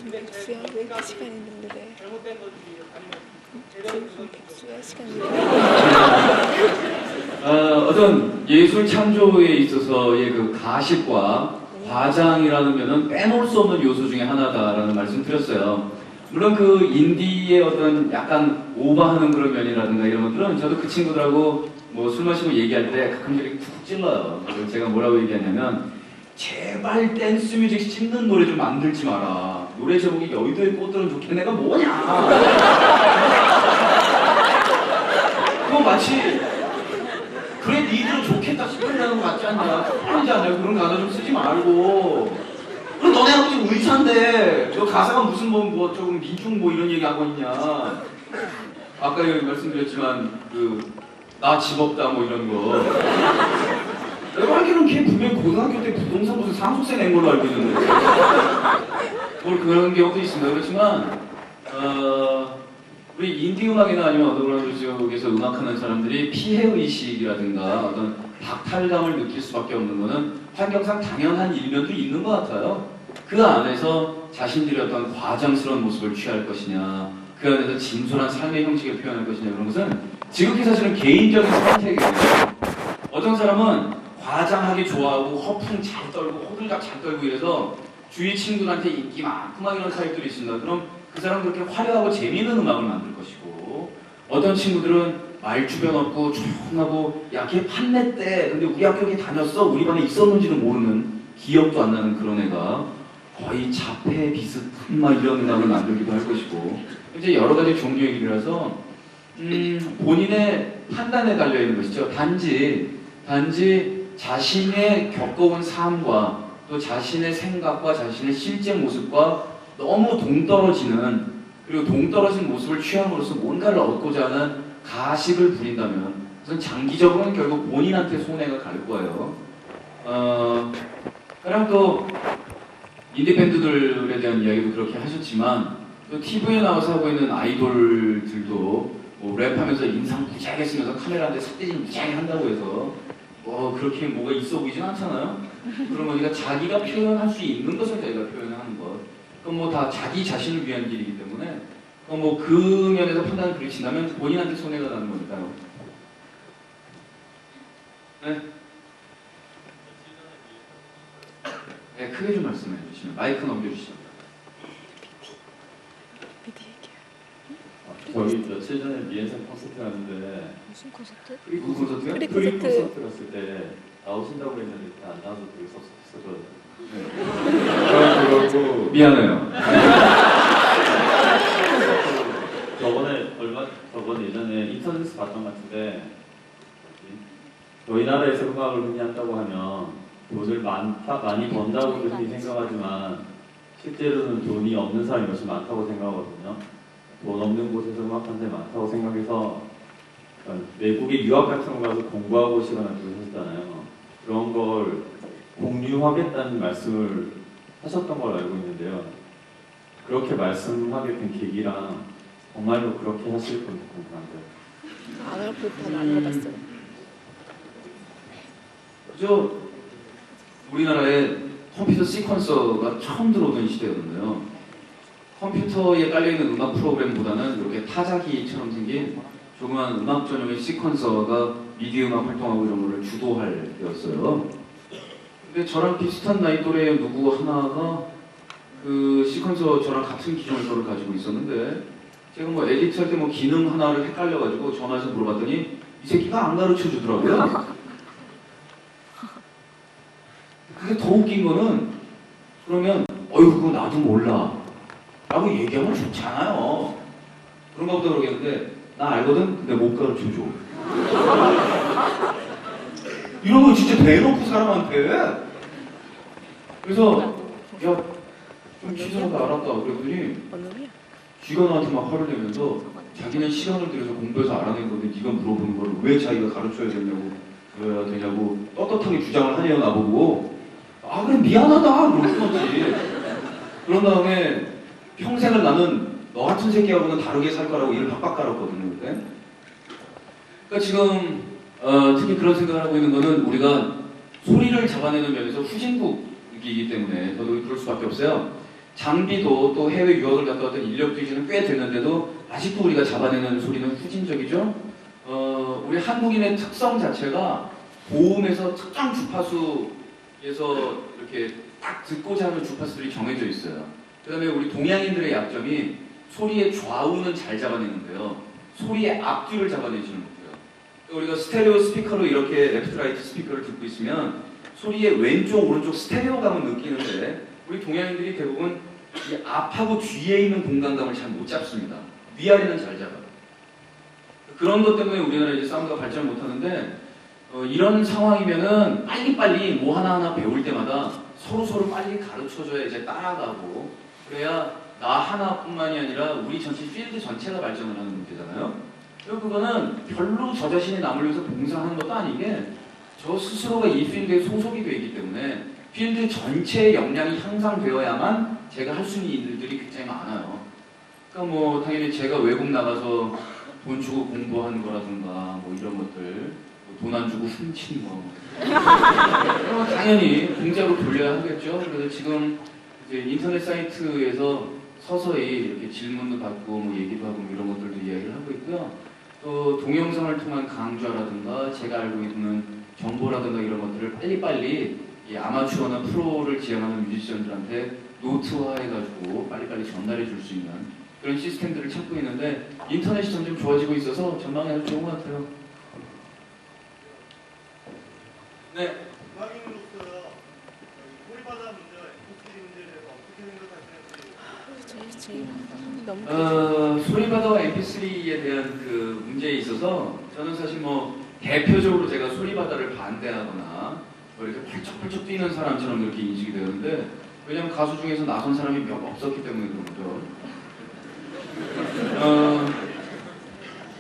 근데 제 생각이 잘못된 건지 아니면 제대로 된 건지 어떤 예술 창조에 있어서의 그 가식과 과장이라는 면은 빼놓을 수 없는 요소 중에 하나다라는 말씀 드렸어요. 물론 그 인디의 어떤 약간 오버하는 그런 면이라든가 이런 것들은 저도 그 친구들하고 뭐 술 마시고 얘기할 때 가끔씩 툭 찔러요. 그래서 제가 뭐라고 얘기하냐면 제발 댄스 뮤직 씹는 노래 좀 만들지 마라. 노래 제목이 여의도의 꽃들은 좋게 내가 뭐냐. 그거 마치 그래 니들은 좋겠다 싶으려는 거 같지 않냐? 그러지 않아요? 그런 가사 좀 쓰지 말고. 그럼 너네가 무슨 의사인데 너 가사가 무슨 뭐 조금 민중 뭐 이런 얘기 하고 있냐? 아까 여기 말씀드렸지만 그 나 집 없다 뭐 이런 거. 내가 알기로는 걔 분명히 고등학교 때 부동산 무슨 상속세 낸 걸로 알고 있는데. 뭐 그런 경우도 있습니다. 그렇지만 우리 인디 음악이나 아니면 어떤 쪽에서 음악하는 사람들이 피해 의식이라든가 어떤 박탈감을 느낄 수밖에 없는 거는 환경상 당연한 일면도 있는 것 같아요. 그 안에서 자신들의 어떤 과장스러운 모습을 취할 것이냐, 그 안에서 진솔한 삶의 형식을 표현할 것이냐 그런 것은 지극히 사실은 개인적인 선택이에요. 어떤 사람은 과장하게 좋아하고 허풍 잘 떨고 호들갑 잘 떨고 이래서 주위 친구들한테 인기 많고 막 이런 타입들이 있습니다. 그럼 그 사람은 그렇게 화려하고 재미있는 음악을 만들 것이고, 어떤 친구들은 말주변 없고 조용하고 야 걔 판냈대 근데 우리 학교에 다녔어 우리 반에 있었는지는 모르는 기억도 안 나는 그런 애가 거의 자폐 비슷한 막 이런 음악을 만들기도 할 것이고, 이제 여러 가지 종류의 일이라서 본인의 판단에 달려 있는 것이죠. 단지 자신의 겪어온 삶과 또 자신의 생각과 자신의 실제 모습과 너무 동떨어지는, 그리고 동떨어진 모습을 취함으로써 뭔가를 얻고자 하는 가식을 부린다면 그것은 장기적으로는 결국 본인한테 손해가 갈 거예요. 그럼 또 인디밴드들에 대한 이야기도 그렇게 하셨지만 또 TV에 나와서 하고 있는 아이돌들도 뭐 랩하면서 인상 무지하게 쓰면서 카메라한테 삿대질 무지하게 한다고 해서 뭐 그렇게 뭐가 있어 보이진 않잖아요. 그런 거니까 자기가 표현할 수 있는 것을 자기가 표현하는 것, 그건 뭐 다 자기 자신을 위한 길이기 때문에 뭐 그 면에서 판단을 그르친다면 본인한테 손해가 나는 거니까요. 네. 네, 크게 좀 말씀해 주시면 마이크 넘겨주시죠. 저희 며칠 전에 미엔생 콘서트 갔는데 무슨 콘서트? 무슨 콘서트요? 프리 프리 콘서트. 콘서트 갔을 때 나오신다고 했는데 그때 안 나와서 되게 섭섭했었거든요. 그리고 미안해요. 저번에 예전에 인터넷에서 봤던 것 같은데 저희 나라에서 음악을 흔히 한다고 하면 돈을 많이 번다고 흔히 생각하지만 실제로는 돈이 없는 사람이 훨씬 많다고 생각하거든요. 돈 없는 곳에서 음악하는 사람이 많다고 생각해서 외국에 유학 같은 거 가서 공부하고 싶거나 그러셨잖아요. 그런 걸 공유하겠다는 말씀을 하셨던 걸 알고 있는데요. 그렇게 말씀하게 된 계기랑 정말로 그렇게 하실 건지 궁금한데요. 안 해봤어요. 저 우리나라에 컴퓨터 시퀀서가 처음 들어오던 시대였는데요. 컴퓨터에 깔려있는 음악 프로그램보다는 이렇게 타자기처럼 생긴 조그만 음악 전용의 시퀀서가 미디 음악 활동하고 이런 거를 주도할 때였어요. 근데 저랑 비슷한 나이 또래의 누구 하나가 그 시퀀서 저랑 같은 기종을 서로 가지고 있었는데 제가 뭐 에디트할 때 뭐 기능 하나를 헷갈려가지고 전화해서 물어봤더니 이 새끼가 안 가르쳐 주더라고요. 근데 더 웃긴 거는 그러면 어휴 그거 나도 몰라 라고 얘기하면 좋잖아요. 그런가 보다 그러겠는데 나 알거든? 근데 못 가르쳐줘. 이런 거 진짜 대놓고 사람한테. 그래서 야 좀 시선하다 알았다 그랬더니 언어야? 쥐가 나한테 막 화를 내면서 자기는 시간을 들여서 공부해서 알아낸 건데 네가 물어보는 걸 왜 자기가 가르쳐야 되냐고 떳떳하게 주장을 하네요 나보고. 아 그래 미안하다 그러는 거지. 그런 다음에 평생을 나는 너 같은 새끼하고는 다르게 살 거라고 일을 박박 깔았거든요 그때. 그러니까 지금 특히 그런 생각을 하고 있는 거는 우리가 소리를 잡아내는 면에서 후진국이기 때문에 저도 그럴 수밖에 없어요. 장비도 또 해외 유학을 갔다 왔던 인력도 이제는 꽤 됐는데도 아직도 우리가 잡아내는 소리는 후진적이죠. 우리 한국인의 특성 자체가 고음에서 특정 주파수에서 이렇게 딱 듣고자 하는 주파수들이 정해져 있어요. 그 다음에 우리 동양인들의 약점이 소리의 좌우는 잘 잡아내는데요. 소리의 앞뒤를 잡아내지는 못해요. 우리가 스테레오 스피커로 이렇게 레프트 라이트 스피커를 듣고 있으면 소리의 왼쪽 오른쪽 스테레오감은 느끼는데 우리 동양인들이 대부분 이 앞하고 뒤에 있는 공간감을 잘 못 잡습니다. 위아래는 잘 잡아요. 그런 것 때문에 우리나라 이제 사운드가 발전 못하는데 이런 상황이면은 빨리빨리 뭐 하나하나 배울 때마다 서로 빨리 가르쳐줘야 이제 따라가고 그래야 나 하나뿐만이 아니라 우리 전체 필드 전체가 발전을 하는 문제잖아요. 그리고 그거는 별로 저 자신이 남을 위해서 봉사하는 것도 아니게 저 스스로가 이 필드에 소속이 되어 있기 때문에 필드 전체의 역량이 향상되어야만 제가 할 수 있는 일들이 굉장히 많아요. 그러니까 뭐 당연히 제가 외국 나가서 돈 주고 공부하는 거라든가 뭐 이런 것들 돈 안 주고 훔친 거 그럼 당연히 공짜로 돌려야 하겠죠. 그래서 지금 이제 인터넷 사이트에서 서서히 이렇게 질문도 받고 뭐 얘기도 하고 뭐 이런 것들도 이야기를 하고 있고요. 또 동영상을 통한 강좌라든가 제가 알고 있는 정보라든가 이런 것들을 빨리빨리 이 아마추어나 프로를 지향하는 뮤지션들한테 노트화해가지고 빨리빨리 전달해 줄 수 있는 그런 시스템들을 찾고 있는데 인터넷이 점점 좋아지고 있어서 전망이 아주 좋은 것 같아요. 네. 음악인으로서 소리바다 문제와 MP3 문제에 대해서 어떻게 생각하시는지. 너무 소리바다와 MP3에 대한 그 문제에 있어서 저는 사실 뭐 대표적으로 제가 소리바다를 반대하거나 뭐 이렇게 펄쩍펄쩍 뛰는 사람처럼 이렇게 인식이 되는데 왜냐면 가수 중에서 나선 사람이 몇 없었기 때문에 그런 거죠.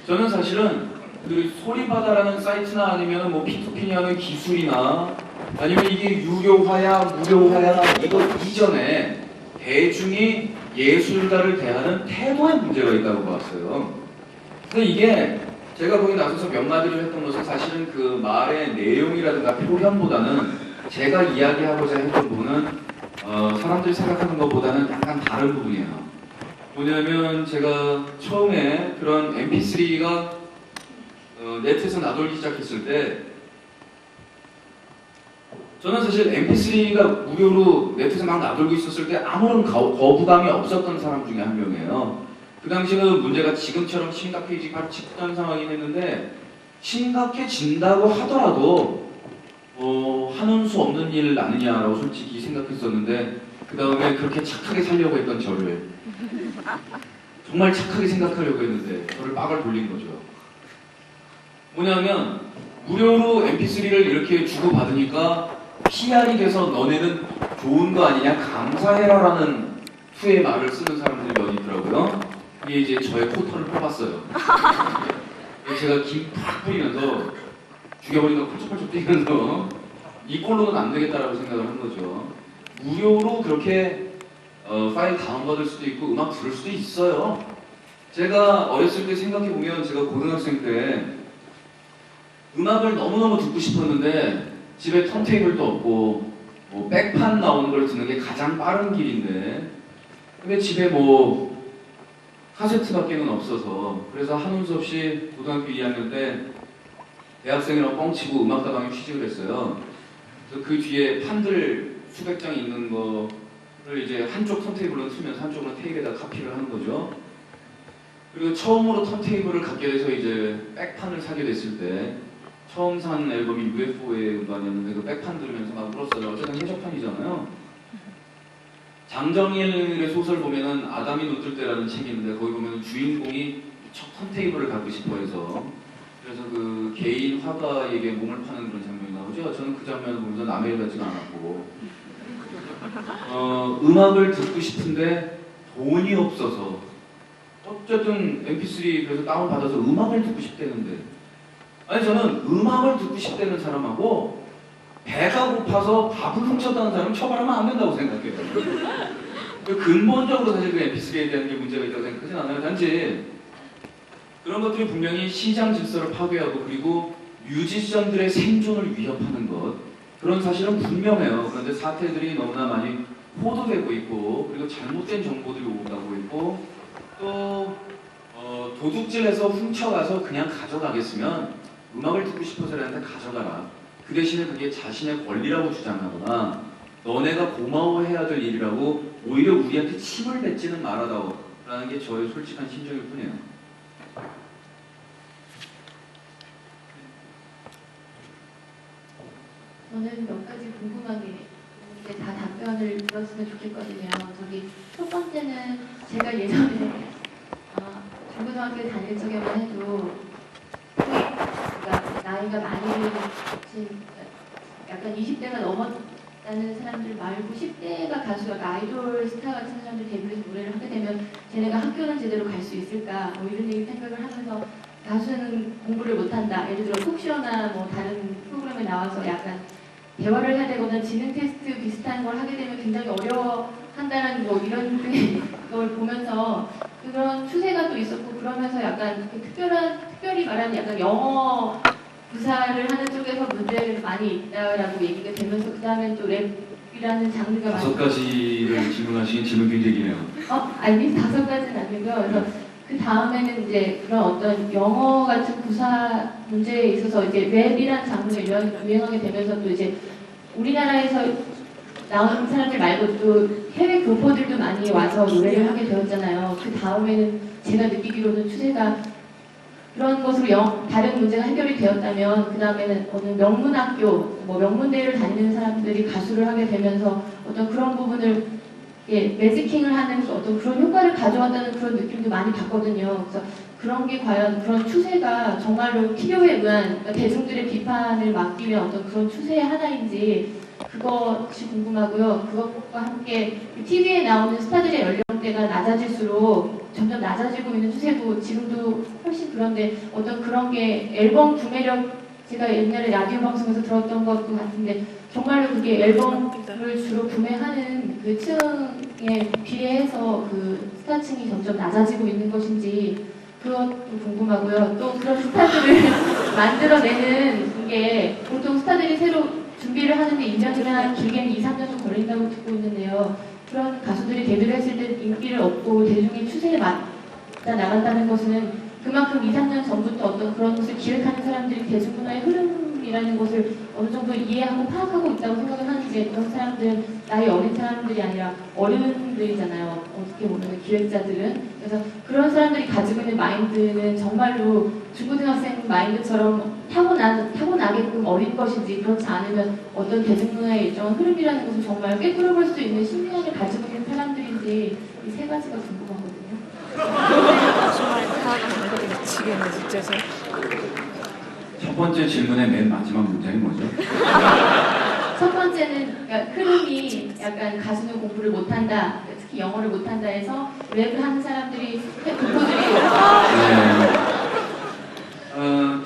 저는 사실은 그 소리바다라는 사이트나 아니면 뭐 P2P니 하는 기술이나 아니면 이게 유료화야 무료화야 이거 이전에 대중이 예술가를 대하는 태도에 문제가 있다고 봤어요. 근데 이게 제가 거기 나서서 몇 마디를 했던 것은 사실은 그 말의 내용이라든가 표현보다는 제가 이야기하고자 했던 부분은 사람들이 생각하는 것보다는 약간 다른 부분이에요. 뭐냐면 제가 처음에 그런 MP3가 네트에서 나돌기 시작했을 때 저는 사실 MP3가 무료로 네트에서 막 나돌고 있었을 때 아무런 거부감이 없었던 사람 중에 한 명이에요. 그 당시는 문제가 지금처럼 심각해지던 상황이긴 했는데 심각해진다고 하더라도 하는 수 없는 일 아니냐라고 솔직히 생각했었는데 그 다음에 그렇게 착하게 살려고 했던 저를 정말 착하게 생각하려고 했는데 저를 빡을 돌린 거죠. 뭐냐면 무료로 MP3를 이렇게 주고받으니까 PR이 돼서 너네는 좋은 거 아니냐 감사해라라는 후의 말을 쓰는 사람들이 몇 있더라고요. 그게 이제 저의 코터를 뽑았어요. 제가 김 팍 뿌리면서 죽여버리니까 펄쩍펄쩍 뛰면서 이 꼴로는 안 되겠다라고 생각을 한 거죠. 무료로 그렇게 파일 다운받을 수도 있고 음악 들을 수도 있어요. 제가 어렸을 때 생각해보면 제가 고등학생 때 음악을 너무너무 듣고 싶었는데 집에 턴테이블도 없고 뭐 백판 나오는 걸 듣는 게 가장 빠른 길인데 근데 집에 뭐 카세트밖에는 없어서 그래서 하는 수 없이 고등학교 2학년 때 대학생이랑 뻥치고 음악다방에 취직을 했어요. 그래서 그 뒤에 판들 수백 장 있는 거를 이제 한쪽 턴테이블로 틀면서 한쪽으로 테이프에다 카피를 하는 거죠. 그리고 처음으로 턴테이블을 갖게 돼서 이제 백판을 사게 됐을 때 처음 산 앨범이 UFO의 음반이었는데 그 백판 들으면서 막 울었어요. 어쨌든 해적판이잖아요. 장정일의 소설 보면은 아담이 노뜰 때라는 책이 있는데 거기 보면은 주인공이 첫 턴테이블을 갖고 싶어 해서 그래서 그 개인 화가에게 몸을 파는 그런 장면이 나오죠. 저는 그 장면을 보면서 남의 일 같지가 않았고 음악을 듣고 싶은데 돈이 없어서 어쨌든 MP3 그래서 다운받아서 음악을 듣고 싶다는데 아니 저는 음악을 듣고 싶다는 사람하고 배가 고파서 밥을 훔쳤다는 사람 처벌하면 안 된다고 생각해요. 근본적으로 사실 그 MP3에 대한 게 문제가 있다고 생각하진 않아요. 단지 그런 것들이 분명히 시장 질서를 파괴하고 그리고 뮤지션들의 생존을 위협하는 것 그런 사실은 분명해요. 그런데 사태들이 너무나 많이 호도되고 있고 그리고 잘못된 정보들이 오가고 있고 또 도둑질해서 훔쳐가서 그냥 가져가겠으면 음악을 듣고 싶어서 얘한테 가져가라. 그 대신에 그게 자신의 권리라고 주장하거나 너네가 고마워해야 될 일이라고 오히려 우리한테 침을 뱉지는 말아다오라는 게 저의 솔직한 심정일 뿐이에요. 저는 몇 가지 궁금한 게 있는데 다 답변을 들었으면 좋겠거든요. 첫 번째는 제가 예전에 중고등학교 다닐 적에만 해도 그러니까 나이가 많이 진 약간 20대가 넘었다는 사람들 말고 10대가 가수가 아이돌 스타 같은 사람들 데뷔해서 노래를 하게 되면 쟤네가 학교는 제대로 갈 수 있을까 뭐 이런 얘기 생각을 하면서 가수는 공부를 못한다. 예를 들어 톡쇼나 뭐 다른 프로그램에 나와서 약간 대화를 해야 되거나 지능 테스트 비슷한 걸 하게 되면 굉장히 어려워한다는 뭐 이런 걸 보면서 그런 추세가 또 있었고 그러면서 약간 특별히 말하는 약간 영어 구사를 하는 쪽에서 문제가 많이 있다라고 얘기가 되면서 그 다음에 또 랩이라는 장르가 다섯 가지를 질문하시긴 질문 굉장히 기네요. 아니 5가지는 아니고요. 그래서 그 다음에는 이제 그런 어떤 영어 같은 구사 문제에 있어서 이제 랩이라는 장르가 유행하게 되면서 또 이제 우리나라에서 나오는 사람들 말고 또 해외 교포들도 많이 와서 노래를 하게 되었잖아요. 그 다음에는 제가 느끼기로는 추세가 그런 것으로 다른 문제가 해결이 되었다면 그 다음에는 어느 명문학교, 뭐 명문대를 다니는 사람들이 가수를 하게 되면서 어떤 그런 부분을 매지킹을 하는 어떤 그런 효과를 가져왔다는 그런 느낌도 많이 받거든요. 그래서 그런 게 과연 그런 추세가 정말로 필요에 의한 그러니까 대중들의 비판을 막기 위한 어떤 그런 추세의 하나인지 그것이 궁금하고요. 그것과 함께 TV에 나오는 스타들의 연령대가 낮아질수록 점점 낮아지고 있는 추세고 지금도 훨씬 그런데 어떤 그런 게 앨범 구매력 제가 옛날에 라디오 방송에서 들었던 것도 같은데 정말로 그게 앨범을 주로 구매하는 그 층에 비례해서 그 스타층이 점점 낮아지고 있는 것인지 그것도 궁금하고요. 또 그런 스타들을 만들어내는 게 보통 스타들이 새로 준비를 하는데 2년이나 길게는 2, 3년도 걸린다고 듣고 있는데요. 그런 가수들이 데뷔를 했을 때 인기를 얻고 대중의 추세에 맞다 나간다는 것은 그만큼 2, 3년 전부터 어떤 그런 것을 기획하는 사람들이 대중문화의 흐름이라는 것을 어느 정도 이해하고 파악하고 있다고 생각을 하는데 그런 사람들은 나이 어린 사람들이 아니라 어른들이잖아요. 어떻게 보면 기획자들은. 그래서 그런 사람들이 가지고 있는 마인드는 정말로 중고등학생 마인드처럼 타고나게끔 어린 것인지 그렇지 않으면 어떤 대중문화의 일정한 흐름이라는 것을 정말 꿰뚫어볼 수 있는 신뢰를 가지고 있는 사람들인지 이 3가지가 궁금하거든요. 미치겠네 진짜. 첫 번째 질문의 맨 마지막 문장이 뭐죠? 첫 번째는 그러니까 흐름이 약간 가수는 공부를 못한다, 특히 영어를 못한다 해서 랩을 하는 사람들이 교포들이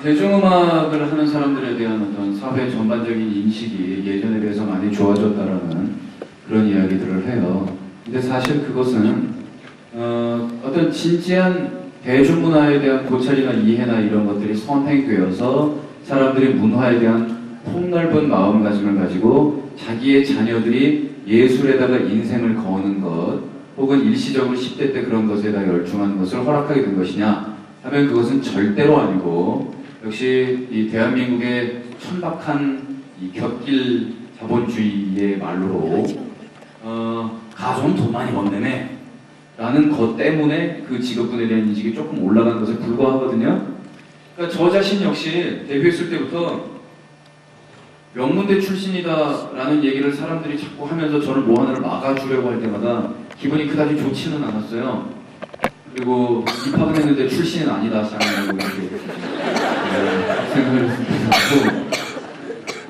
대중음악을 하는 사람들에 대한 어떤 사회 전반적인 인식이 예전에 비해서 많이 좋아졌다라는 그런 이야기들을 해요. 근데 사실 그것은 어떤 진지한 대중문화에 대한 고찰이나 이해나 이런 것들이 선행되어서 사람들이 문화에 대한 폭넓은 마음가짐을 가지고 자기의 자녀들이 예술에다가 인생을 거는 것 혹은 일시적으로 10대 때 그런 것에다 열중하는 것을 허락하게 된 것이냐 하면 그것은 절대로 아니고 역시 이 대한민국의 천박한 이 곁길 자본주의의 말로 가좀 돈 많이 번다네 라는 것 때문에 그 직업군에 대한 인식이 조금 올라간 것에 불과하거든요. 그러니까 저 자신 역시 데뷔했을 때부터 명문대 출신이다라는 얘기를 사람들이 자꾸 하면서 저를 뭐 하나를 막아주려고 할 때마다 기분이 그다지 좋지는 않았어요. 그리고 입학은 했는데 출신은 아니다 쌍이라고 이렇게 생각을 했고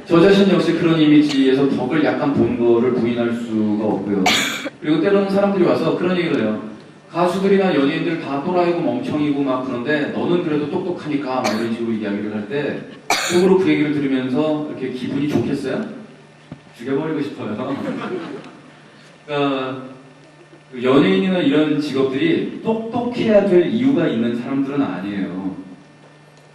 저 자신 역시 그런 이미지에서 덕을 약간 본 거를 부인할 수가 없고요. 그리고 때로는 사람들이 와서 그런 얘기를 해요. 가수들이나 연예인들 다 또라이고 멍청이고 막 그런데 너는 그래도 똑똑하니까 막 이런 식으로 이야기를 할 때 속으로 그 얘기를 들으면서 이렇게 기분이 좋겠어요? 죽여버리고 싶어요. 그러니까 그 연예인이나 이런 직업들이 똑똑해야 될 이유가 있는 사람들은 아니에요.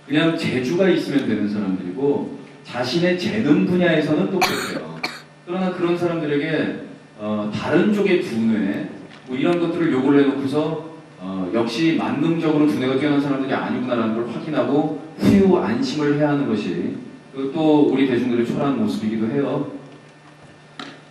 그냥 재주가 있으면 되는 사람들이고 자신의 재능 분야에서는 똑똑해요. 그러나 그런 사람들에게 다른 쪽의 두뇌 뭐 이런 것들을 요구를 해놓고서 역시 만능적으로 두뇌가 뛰어난 사람들이 아니구나라는 걸 확인하고 후유 안심을 해야 하는 것이 또 우리 대중들의 초라한 모습이기도 해요.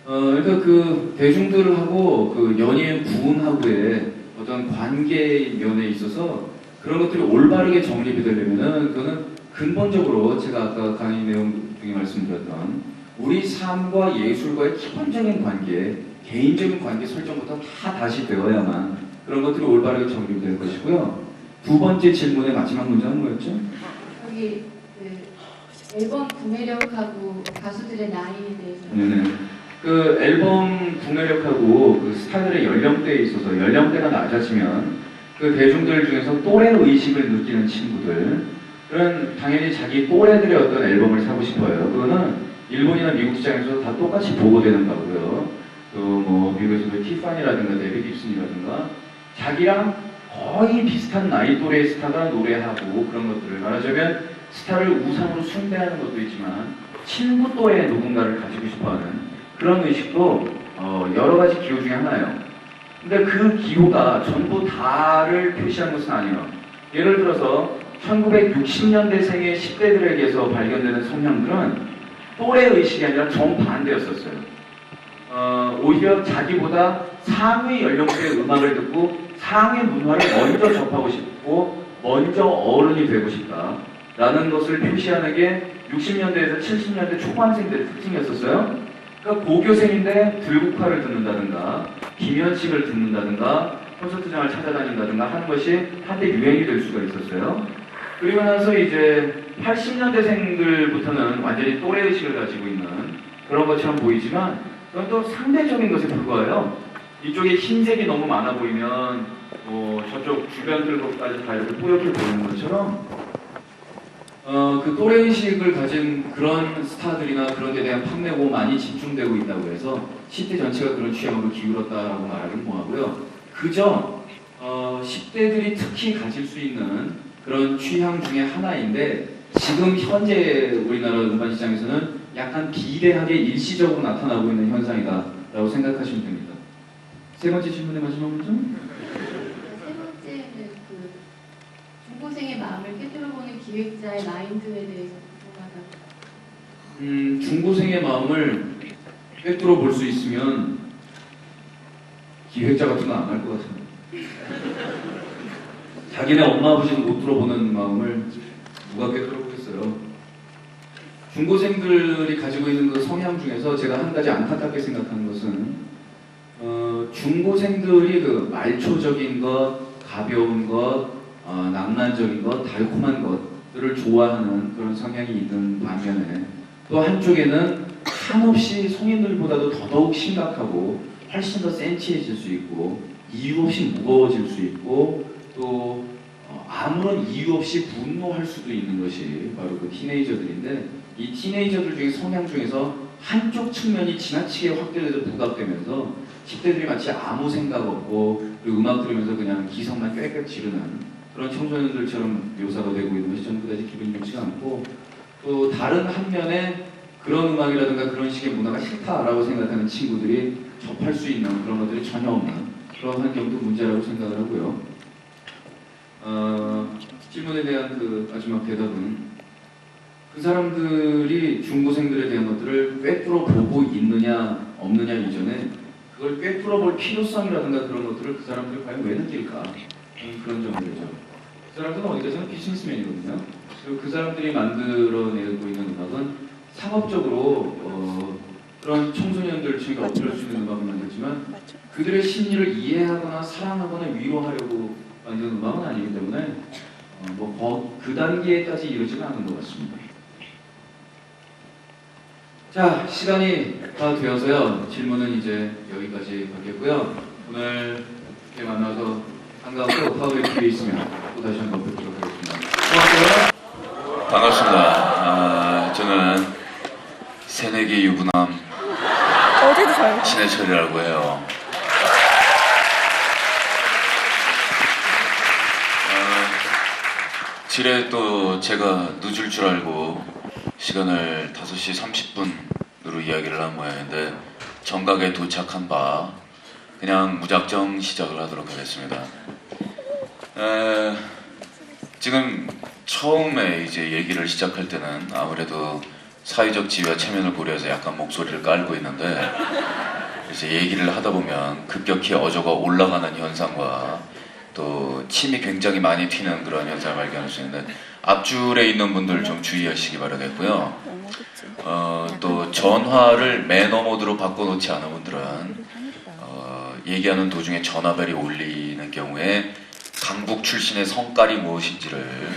그러니까 그 대중들하고 그 연예인 부분하고의 어떤 관계 면에 있어서 그런 것들이 올바르게 정립이 되려면은 그거는 근본적으로 제가 아까 강의 내용 중에 말씀드렸던 우리 삶과 예술과의 기본적인 관계, 개인적인 관계 설정부터 다 다시 되어야만 그런 것들이 올바르게 정립이 될 것이고요. 두 번째 질문의 마지막 문장은 뭐였죠? 여기 그 앨범 구매력하고 가수들의 나이에 대해서. 네네. 그 앨범 구매력하고 그 스타들의 연령대에 있어서 연령대가 낮아지면 그 대중들 중에서 또래 의식을 느끼는 친구들은 당연히 자기 또래들의 어떤 앨범을 사고 싶어요. 그거는 일본이나 미국 시장에서 다 똑같이 보고되는 거고요. 또 뭐 미국에서도 티파니라든가 데뷔 깁슨이라든가 자기랑 거의 비슷한 나이 또래의 스타가 노래하고 그런 것들을 말하자면 스타를 우상으로 숭배하는 것도 있지만 친구 또래의 누군가를 가지고 싶어하는 그런 의식도 여러 가지 기호 중에 하나예요. 근데 그 기호가 전부 다를 표시하는 것은 아니에요. 예를 들어서 1960년대생의 10대들에게서 발견되는 성향들은 또래 의식이 아니라 정반대였었어요. 오히려 자기보다 상위 연령대의 음악을 듣고 상위 문화를 먼저 접하고 싶고 먼저 어른이 되고 싶다라는 것을 표시하는 게 60년대에서 70년대 초반생들의 특징이었었어요. 그러니까 고교생인데 들국화를 듣는다든가 김현식을 듣는다든가 콘서트장을 찾아다닌다든가 하는 것이 한때 유행이 될 수가 있었어요. 그리고 나서 이제 80년대생들부터는 완전히 또래의식을 가지고 있는 그런 것처럼 보이지만 그건 또 상대적인 것에 불과해요. 이쪽에 흰색이 너무 많아 보이면 저쪽 주변들까지 다 이렇게 뿌옇게 보이는 것처럼 그 또래의식을 가진 그런 스타들이나 그런 데 대한 판매고 많이 집중되고 있다고 해서 10대 전체가 그런 취향으로 기울었다라고 말하기는 뭐하고요. 그저 10대들이 특히 가질 수 있는 그런 취향 중에 하나인데 지금 현재 우리나라 음반 시장에서는 약간 비대하게 일시적으로 나타나고 있는 현상이다라고 생각하시면 됩니다. 세 번째 질문의 마지막 문장? 세 번째는 그 중고생의 마음을 꿰뚫어보는 기획자의 마인드에 대해서 궁금하다고. 중고생의 마음을 꿰뚫어 볼 수 있으면 기획자 같은 건 안 할 것 같습니다. 자기네 엄마 아버지는 못 들어보는 마음을 누가 꿰뚫어 보겠어요. 중고생들이 가지고 있는 그 성향 중에서 제가 한 가지 안타깝게 생각하는 것은 중고생들이 그 말초적인 것, 가벼운 것, 낭만적인 것, 달콤한 것들을 좋아하는 그런 성향이 있는 반면에 또 한쪽에는 한없이 성인들보다도 더더욱 심각하고 훨씬 더 센치해질 수 있고 이유 없이 무거워질 수 있고 또 아무런 이유 없이 분노할 수도 있는 것이 바로 그 티네이저들인데 이 티네이저들 중에 성향 중에서 한쪽 측면이 지나치게 확대돼서 부각되면서 10대들이 마치 아무 생각 없고 그리고 음악 들으면서 그냥 기성만 꽥꽥 지르는 그런 청소년들처럼 묘사가 되고 있는 것이 저는 그다지 기분이 좋지가 않고 또 다른 한 면에 그런 음악이라든가 그런 식의 문화가 싫다라고 생각하는 친구들이 접할 수 있는 그런 것들이 전혀 없는 그런 환경도 문제라고 생각을 하고요. 질문에 대한 그 마지막 대답은 그 사람들이 중고생들에 대한 것들을 꿰뚫어 보고 있느냐 없느냐 이전에 그걸 꿰뚫어 볼 필요성이라든가 그런 것들을 그 사람들이 과연 왜 느낄까 그런 점들이죠. 그 사람들은 어디까지나 비즈니스맨이거든요. 그리고 그 사람들이 만들어내고 있는 음악은 상업적으로 그런 청소년들 중에 어필할 수 있는 음악을 만들지만 그들의 심리를 이해하거나 사랑하거나 위로하려고 만든 음악은 아니기 때문에 그 단계까지 이르지는 않은 것 같습니다. 자, 시간이 다 되어서요. 질문은 이제 여기까지 받겠고요. 오늘 이렇게 만나서 반갑고 다음에 기회 있으면 또 다시 한번 뵙도록 하겠습니다. 고맙고요. 반갑습니다. 저는 새내기 유부남 신해철이라고 해요. 지뢰 또 제가 늦을 줄 알고 시간을 5시 30분으로 이야기를 한 모양인데 정각에 도착한 바 그냥 무작정 시작을 하도록 하겠습니다. 지금 처음에 이제 얘기를 시작할 때는 아무래도 사회적 지위와 체면을 고려해서 약간 목소리를 깔고 있는데 이제 얘기를 하다 보면 급격히 어조가 올라가는 현상과 또 침이 굉장히 많이 튀는 그런 현상을 발견할 수 있는데 앞줄에 있는 분들 좀 주의하시기 바라겠고요. 또 전화를 매너 모드로 바꿔놓지 않은 분들은 얘기하는 도중에 전화벨이 울리는 경우에 강북 출신의 성깔이 무엇인지를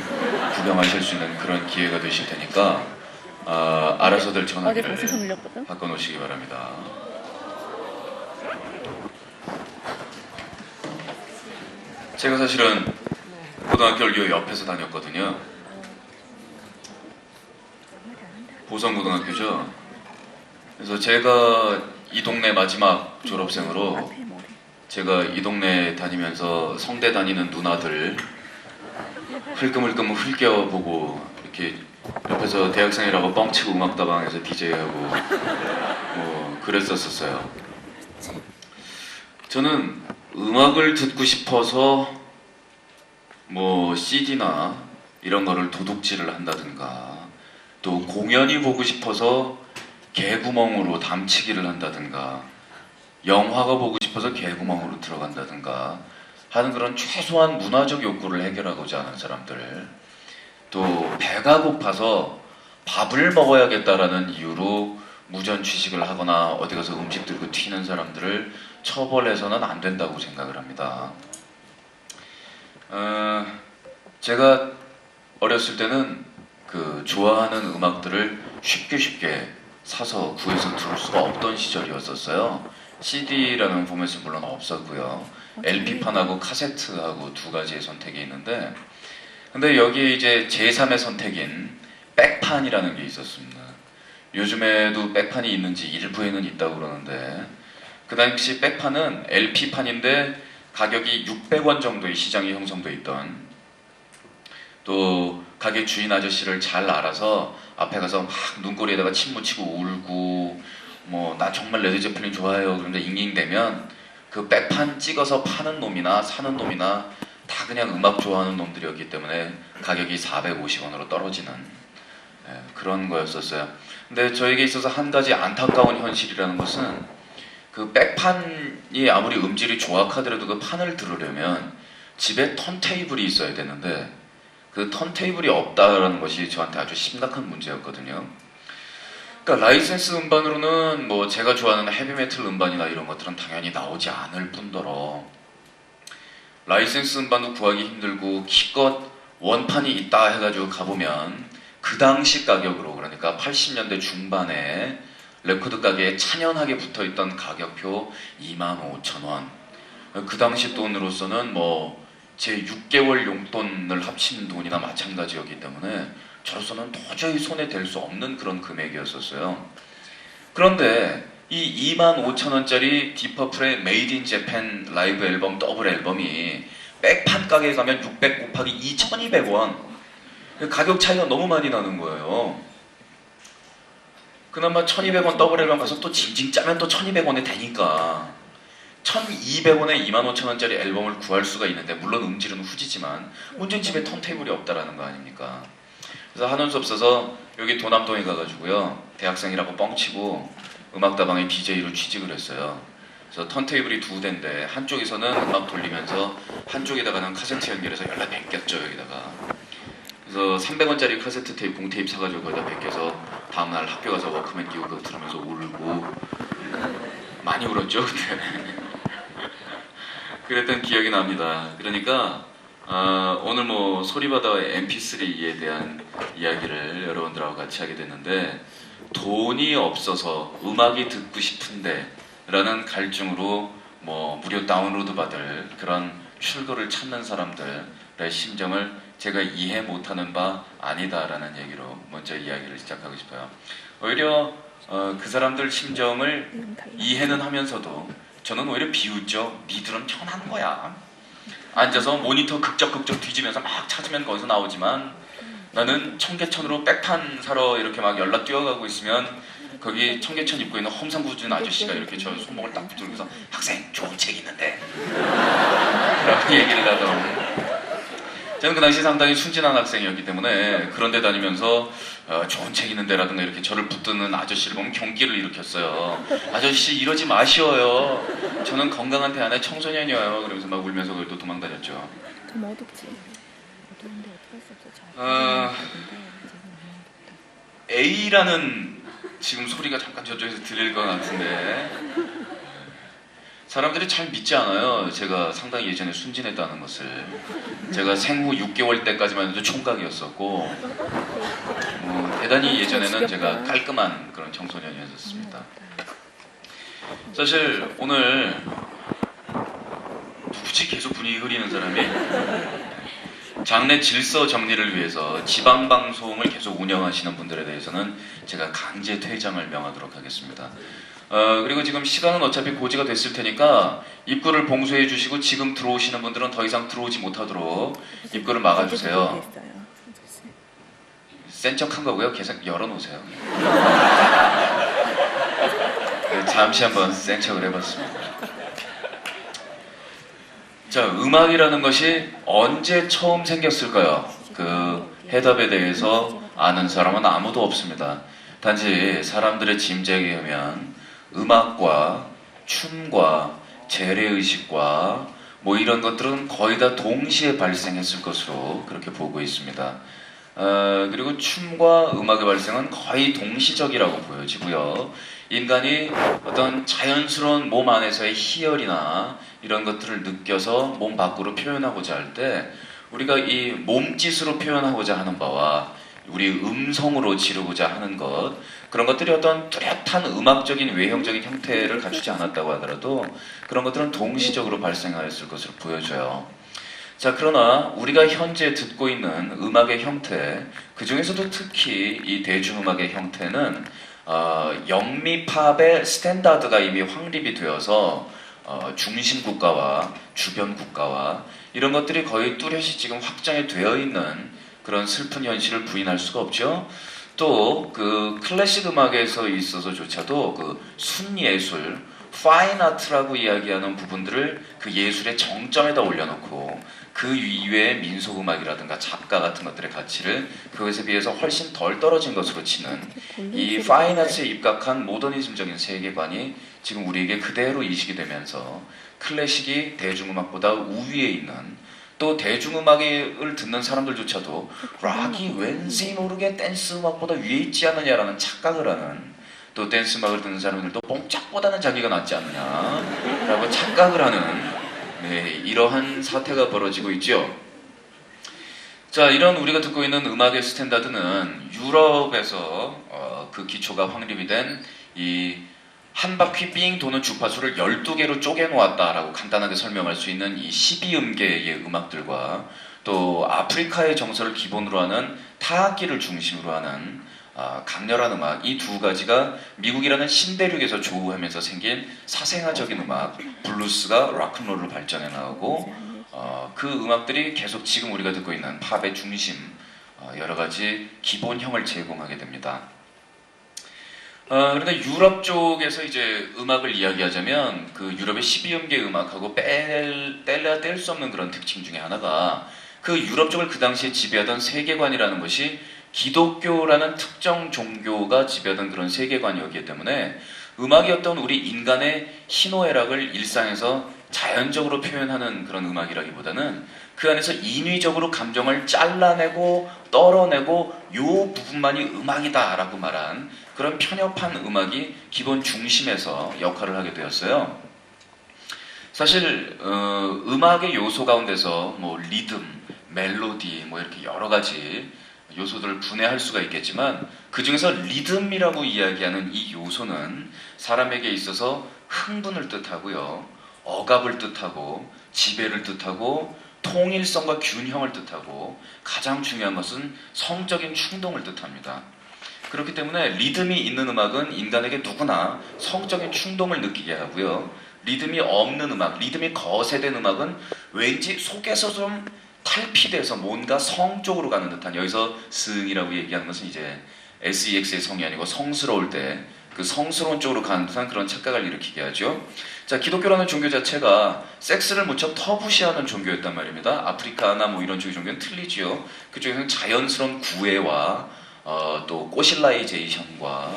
구경하실 수 있는 그런 기회가 되실 테니까 알아서들 전화기를 바꿔놓으시기 바랍니다. 제가 사실은 고등학교를 요 옆에서 다녔거든요. 보성고등학교죠. 그래서 제가 이 동네 마지막 졸업생으로 제가 이 동네 다니면서 성대 다니는 누나들 흘끔흘끔 흘겨보고 이렇게 옆에서 대학생이라고 뻥치고 음악다방에서 DJ하고 뭐 그랬었어요. 저는 음악을 듣고 싶어서 뭐 CD나 이런 거를 도둑질을 한다든가 또 공연이 보고 싶어서 개구멍으로 담치기를 한다든가 영화가 보고 싶어서 개구멍으로 들어간다든가 하는 그런 최소한 문화적 욕구를 해결하고자 하는 사람들, 또 배가 고파서 밥을 먹어야겠다라는 이유로 무전 취식을 하거나 어디 가서 음식 들고 튀는 사람들을 처벌해서는 안 된다고 생각을 합니다. 제가 어렸을 때는 그 좋아하는 음악들을 쉽게 사서 구해서 들을 수가 없던 시절이었었어요. CD라는 포맷은 물론 없었고요. LP판하고 카세트하고 두 가지의 선택이 있는데, 근데 여기에 이제 제3의 선택인 백판이라는 게 있었습니다. 요즘에도 백판이 있는지 일부에는 있다고 그러는데, 그 당시 백판은 LP판인데 가격이 600원 정도의 시장이 형성돼 있던, 또 가게 주인 아저씨를 잘 알아서 앞에 가서 막 눈꼬리에다가 침 묻히고 울고 뭐 나 정말 레드제플린 좋아해요 그런데 잉잉대면 그 백판 찍어서 파는 놈이나 사는 놈이나 다 그냥 음악 좋아하는 놈들이었기 때문에 가격이 450원으로 떨어지는 그런 거였었어요. 근데 저에게 있어서 한 가지 안타까운 현실이라는 것은 그 백판이 아무리 음질이 좋아하더라도 그 판을 들으려면 집에 턴테이블이 있어야 되는데 그 턴테이블이 없다라는 것이 저한테 아주 심각한 문제였거든요. 그러니까 라이센스 음반으로는 뭐 제가 좋아하는 헤비메탈 음반이나 이런 것들은 당연히 나오지 않을 뿐더러 라이센스 음반도 구하기 힘들고 기껏 원판이 있다 해가지고 가보면 그 당시 가격으로, 그러니까 80년대 중반에 레코드 가게에 찬연하게 붙어있던 가격표 25,000원, 그 당시 돈으로서는 뭐 제 6개월 용돈을 합친 돈이나 마찬가지였기 때문에 저로서는 도저히 손에 댈 수 없는 그런 금액이었었어요. 그런데 이 25,000원짜리 디퍼플의 메이드 인 재팬 라이브 앨범 더블 앨범이 백판 가게에 가면 600 곱하기 2,200원, 가격 차이가 너무 많이 나는 거예요. 그나마 1200원 더블 앨범 가서 또 징징 짜면 또 1200원에 되니까 1200원에 25,000원짜리 앨범을 구할 수가 있는데, 물론 음질은 후지지만 문제는 집에 턴테이블이 없다라는 거 아닙니까? 그래서 하는 수 없어서 여기 도남동에 가가지고요, 대학생이라고 뻥치고 음악다방에 DJ로 취직을 했어요. 그래서 턴테이블이 2대인데 한쪽에서는 음악 돌리면서 한쪽에다가는 카세트 연결해서 연락 맡겼죠, 여기다가. 그래서 300원짜리 카세트 테이프, 봉테이프 사가지고 거기다 맡겨서 다음날 학교 가서 워크맨 끼고 그거 들으면서 울고, 많이 울었죠 그때. 그랬던 기억이 납니다. 그러니까 오늘 뭐 소리바다의 MP3에 대한 이야기를 여러분들하고 같이 하게 됐는데, 돈이 없어서 음악이 듣고 싶은데 라는 갈증으로 뭐 무료 다운로드 받을 그런 출구를 찾는 사람들의 심정을 제가 이해 못하는 바 아니다라는 얘기로 먼저 이야기를 시작하고 싶어요. 오히려 그 사람들 심정을 이해는 하면서도 저는 오히려 비웃죠. 니들은 편한 거야. 앉아서 모니터 극적 뒤지면서 막 찾으면 거기서 나오지만, 나는 청계천으로 백판 사러 이렇게 막 연락 뛰어가고 있으면 거기 청계천 입고 있는 험상궂은 아저씨가 이렇게 저 손목을 딱 붙들면서 학생 좋은 책 있는데 라고 얘기를 하더라고요. 저는 그 당시 상당히 순진한 학생이었기 때문에 그런 데 다니면서 좋은 책 있는데 라든가 이렇게 저를 붙드는 아저씨를 보면 경기를 일으켰어요. 아저씨 이러지 마시어요. 저는 건강한 대안의 청소년이에요. 그러면서 막 울면서 그래도 도망다녔죠. 좀 어둡지. 어두운데 어떡할 수 없어. A라는 지금 소리가 잠깐 저쪽에서 들릴 것 같은데, 사람들이 잘 믿지 않아요. 제가 상당히 예전에 순진했다는 것을. 제가 생후 6개월 때까지만 해도 총각이었었고, 대단히 예전에는 제가 깔끔한 그런 청소년이었습니다. 사실 오늘 누구지 계속 분위기 흐리는 사람이? 장내 질서 정리를 위해서 지방방송을 계속 운영하시는 분들에 대해서는 제가 강제 퇴장을 명하도록 하겠습니다. 그리고 지금 시간은 어차피 고지가 됐을 테니까 입구를 봉쇄해 주시고, 지금 들어오시는 분들은 더 이상 들어오지 못하도록 입구를 막아주세요. 센 척한 거고요. 계속 열어놓으세요. 네, 잠시 한번 센 척을 해봤습니다. 자, 음악이라는 것이 언제 처음 생겼을까요? 그 해답에 대해서 아는 사람은 아무도 없습니다. 단지 사람들의 짐작에 의하면 음악과 춤과 재래의식과 뭐 이런 것들은 거의 다 동시에 발생했을 것으로 그렇게 보고 있습니다. 그리고 춤과 음악의 발생은 거의 동시적이라고 보여지고요. 인간이 어떤 자연스러운 몸 안에서의 희열이나 이런 것들을 느껴서 몸 밖으로 표현하고자 할 때, 우리가 이 몸짓으로 표현하고자 하는 바와 우리 음성으로 지르고자 하는 것, 그런 것들이 어떤 뚜렷한 음악적인 외형적인 형태를 갖추지 않았다고 하더라도 그런 것들은 동시적으로 발생하였을 것으로 보여져요. 자, 그러나 우리가 현재 듣고 있는 음악의 형태, 그 중에서도 특히 이 대중음악의 형태는 영미팝의 스탠다드가 이미 확립이 되어서 중심 국가와 주변 국가와 이런 것들이 거의 뚜렷이 지금 확정이 되어 있는 그런 슬픈 현실을 부인할 수가 없죠. 또 그 클래식 음악에서 있어서조차도 그 순예술, 파인 아트라고 이야기하는 부분들을 그 예술의 정점에다 올려놓고 그 이외의 민속음악이라든가 작가 같은 것들의 가치를 그것에 비해서 훨씬 덜 떨어진 것으로 치는 이 파인 아트에 입각한 모더니즘적인 세계관이 지금 우리에게 그대로 인식이 되면서 클래식이 대중음악보다 우위에 있는, 또 대중음악을 듣는 사람들조차도 락이 왠지 모르게 댄스 음악보다 위에 있지 않느냐라는 착각을 하는, 또 댄스 음악을 듣는 사람들도 뽕짝보다는 자기가 낫지 않느냐라고 착각을 하는, 이러한 사태가 벌어지고 있죠. 자, 이런 우리가 듣고 있는 음악의 스탠다드는 유럽에서 그 기초가 확립이 된 이 한 바퀴 삥 도는 주파수를 12개로 쪼개놓았다라고 간단하게 설명할 수 있는 이 12음계의 음악들과, 또 아프리카의 정서를 기본으로 하는 타악기를 중심으로 하는 강렬한 음악, 이 두 가지가 미국이라는 신대륙에서 조우하면서 생긴 사생아적인 음악, 블루스가 락앤롤로 발전해 나오고, 그 음악들이 계속 지금 우리가 듣고 있는 팝의 중심, 여러 가지 기본형을 제공하게 됩니다. 그런데 유럽 쪽에서 이제 음악을 이야기하자면 그 유럽의 12음계 음악하고 뗄래야 뗄 수 없는 그런 특징 중에 하나가 그 유럽 쪽을 그 당시에 지배하던 세계관이라는 것이 기독교라는 특정 종교가 지배하던 그런 세계관이었기 때문에 음악이 어떤 우리 인간의 희노애락을 일상에서 자연적으로 표현하는 그런 음악이라기보다는 그 안에서 인위적으로 감정을 잘라내고 떨어내고 요 부분만이 음악이다라고 말한 그런 편협한 음악이 기본 중심에서 역할을 하게 되었어요. 사실 음악의 요소 가운데서 뭐 리듬, 멜로디 뭐 이렇게 여러 가지 요소들을 분해할 수가 있겠지만 그 중에서 리듬이라고 이야기하는 이 요소는 사람에게 있어서 흥분을 뜻하고요, 억압을 뜻하고 지배를 뜻하고 통일성과 균형을 뜻하고 가장 중요한 것은 성적인 충동을 뜻합니다. 그렇기 때문에 리듬이 있는 음악은 인간에게 누구나 성적인 충동을 느끼게 하고요, 리듬이 없는 음악, 리듬이 거세된 음악은 왠지 속에서 좀 탈피돼서 뭔가 성 쪽으로 가는 듯한, 여기서 스응이라고 얘기하는 것은 이제 SEX의 성이 아니고 성스러울 때 그 성스러운 쪽으로 가는 듯한 그런 착각을 일으키게 하죠. 자, 기독교라는 종교 자체가 섹스를 무척 터부시하는 종교였단 말입니다. 아프리카나 뭐 이런 쪽의 종교는 틀리지요. 그쪽에서는 자연스러운 구애와 또 꼬실라이제이션과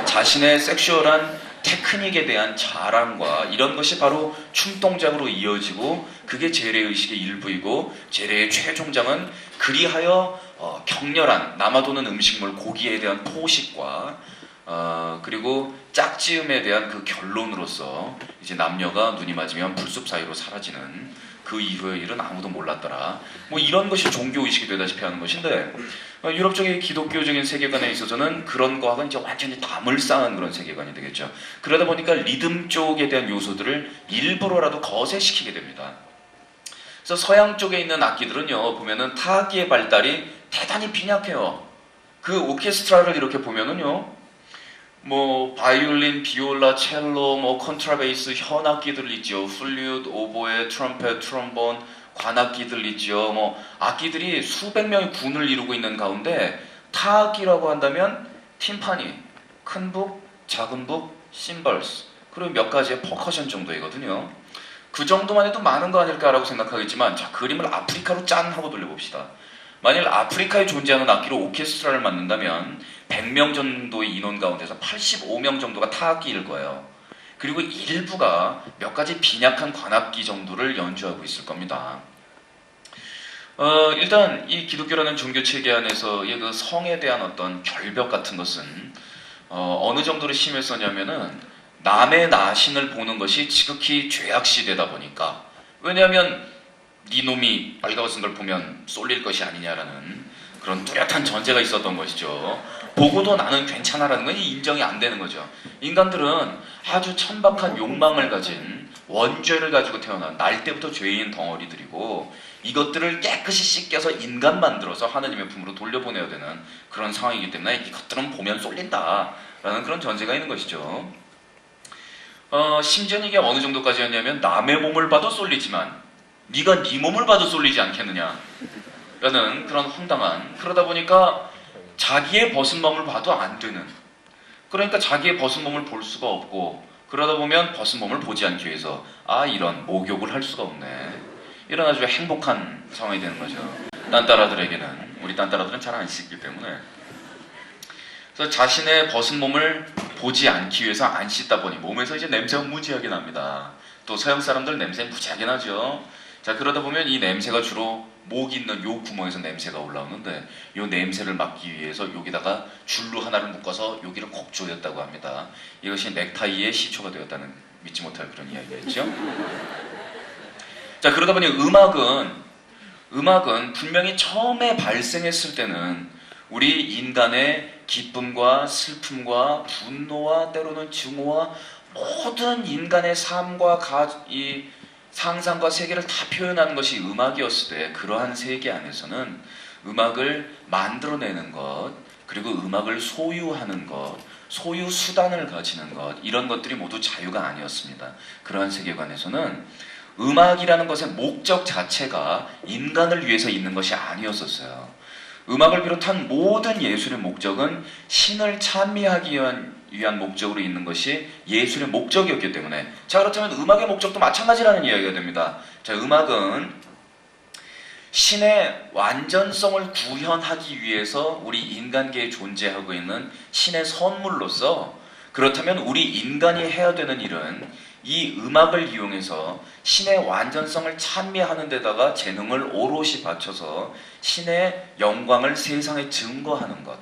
자신의 섹슈얼한 테크닉에 대한 자랑과 이런 것이 바로 충동작으로 이어지고 그게 재래의식의 일부이고 재래의 최종장은 그리하여 격렬한 남아도는 음식물 고기에 대한 포식과 그리고 짝지음에 대한 그 결론으로서 이제 남녀가 눈이 맞으면 불숲 사이로 사라지는 그 이후의 일은 아무도 몰랐더라. 뭐 이런 것이 종교의식이 되다시피 하는 것인데 유럽 쪽의 기독교적인 세계관에 있어서는 그런 거하고는 이제 완전히 담을 쌓은 그런 세계관이 되겠죠. 그러다 보니까 리듬 쪽에 대한 요소들을 일부러라도 거세시키게 됩니다. 그래서 서양 쪽에 있는 악기들은요, 보면은 타악기의 발달이 대단히 빈약해요. 그 오케스트라를 이렇게 보면은요, 뭐 바이올린, 비올라, 첼로, 뭐 컨트라베이스, 현악기들 있죠. 플룻, 오보에, 트럼펫, 트롬본, 관악기들 있죠. 뭐 악기들이 수백 명의 군을 이루고 있는 가운데 타악기라고 한다면 팀파니, 큰 북, 작은 북, 심벌스, 그리고 몇 가지의 퍼커션 정도이거든요. 그 정도만 해도 많은 거 아닐까라고 생각하겠지만, 자, 그림을 아프리카로 짠 하고 돌려봅시다. 만일 아프리카에 존재하는 악기로 오케스트라를 만든다면 100명 정도의 인원 가운데서 85명 정도가 타악기일 거예요. 그리고 일부가 몇 가지 빈약한 관악기 정도를 연주하고 있을 겁니다. 일단 이 기독교라는 종교 체계 안에서의 그 성에 대한 어떤 결벽 같은 것은 어느 정도로 심했었냐면은 남의 나신을 보는 것이 지극히 죄악시되다 보니까, 왜냐하면 네 놈이 빨가벗은 걸 보면 쏠릴 것이 아니냐라는 그런 뚜렷한 전제가 있었던 것이죠. 보고도 나는 괜찮아라는 건 인정이 안 되는 거죠. 인간들은 아주 천박한 욕망을 가진 원죄를 가지고 태어난 날 때부터 죄인 덩어리들이고, 이것들을 깨끗이 씻겨서 인간 만들어서 하느님의 품으로 돌려보내야 되는 그런 상황이기 때문에 이것들은 보면 쏠린다라는 그런 전제가 있는 것이죠. 심지어 이게 어느 정도까지였냐면 남의 몸을 봐도 쏠리지만 네가 네 몸을 봐도 쏠리지 않겠느냐 라는 그런 황당한, 그러다 보니까 자기의 벗은 몸을 봐도 안 되는, 그러니까 자기의 벗은 몸을 볼 수가 없고, 그러다 보면 벗은 몸을 보지 않기 위해서 이런 목욕을 할 수가 없네, 이런 아주 행복한 상황이 되는 거죠. 딴따라들에게는, 우리 딴따라들은 잘 안 씻기 때문에. 그래서 자신의 벗은 몸을 보지 않기 위해서 안 씻다 보니 몸에서 이제 냄새가 무지하게 납니다. 또 서양 사람들 냄새 무지하게 나죠. 자, 그러다 보면 이 냄새가 주로 목 있는 요 구멍에서 냄새가 올라오는데, 요 냄새를 막기 위해서 여기다가 줄로 하나를 묶어서 여기를 콕 조였다고 합니다. 이것이 넥타이의 시초가 되었다는 믿지 못할 그런 이야기겠죠. 자, 그러다 보니 음악은 분명히 처음에 발생했을 때는 우리 인간의 기쁨과 슬픔과 분노와 때로는 증오와 모든 인간의 삶과 이 상상과 세계를 다 표현하는 것이 음악이었을 때, 그러한 세계 안에서는 음악을 만들어내는 것, 그리고 음악을 소유하는 것, 소유 수단을 가지는 것, 이런 것들이 모두 자유가 아니었습니다. 그러한 세계관에서는 음악이라는 것의 목적 자체가 인간을 위해서 있는 것이 아니었었어요. 음악을 비롯한 모든 예술의 목적은 신을 찬미하기 위한 목적으로 있는 것이 예술의 목적이었기 때문에 자 그렇다면 음악의 목적도 마찬가지라는 이야기가 됩니다. 자 음악은 신의 완전성을 구현하기 위해서 우리 인간계에 존재하고 있는 신의 선물로서 그렇다면 우리 인간이 해야 되는 일은 이 음악을 이용해서 신의 완전성을 찬미하는 데다가 재능을 오롯이 바쳐서 신의 영광을 세상에 증거하는 것.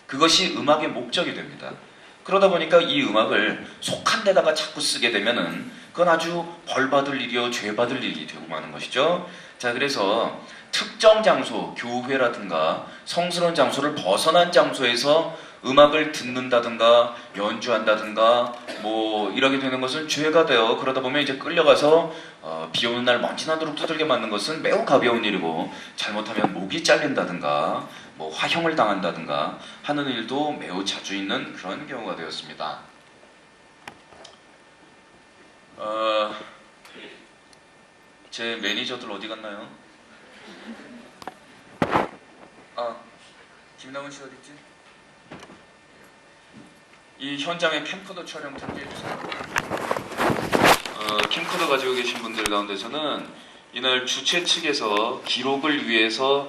그것이 음악의 목적이 됩니다. 그러다 보니까 이 음악을 속한 데다가 자꾸 쓰게 되면은 그건 아주 벌받을 일이요 죄받을 일이 되고 마는 것이죠. 자 그래서 특정 장소, 교회라든가 성스러운 장소를 벗어난 장소에서 음악을 듣는다든가 연주한다든가 뭐 이러게 되는 것은 죄가 돼요. 그러다 보면 이제 끌려가서 비 오는 날 먼지나도록 두들겨 맞는 것은 매우 가벼운 일이고 잘못하면 목이 잘린다든가 뭐 화형을 당한다든가 하는 일도 매우 자주 있는 그런 경우가 되었습니다. 제 매니저들 어디 갔나요? 김남은 씨 어디 있지? 이 현장의 캠코더 촬영 등재해 주세요. 캠코더 가지고 계신 분들 가운데서는 이날 주최 측에서 기록을 위해서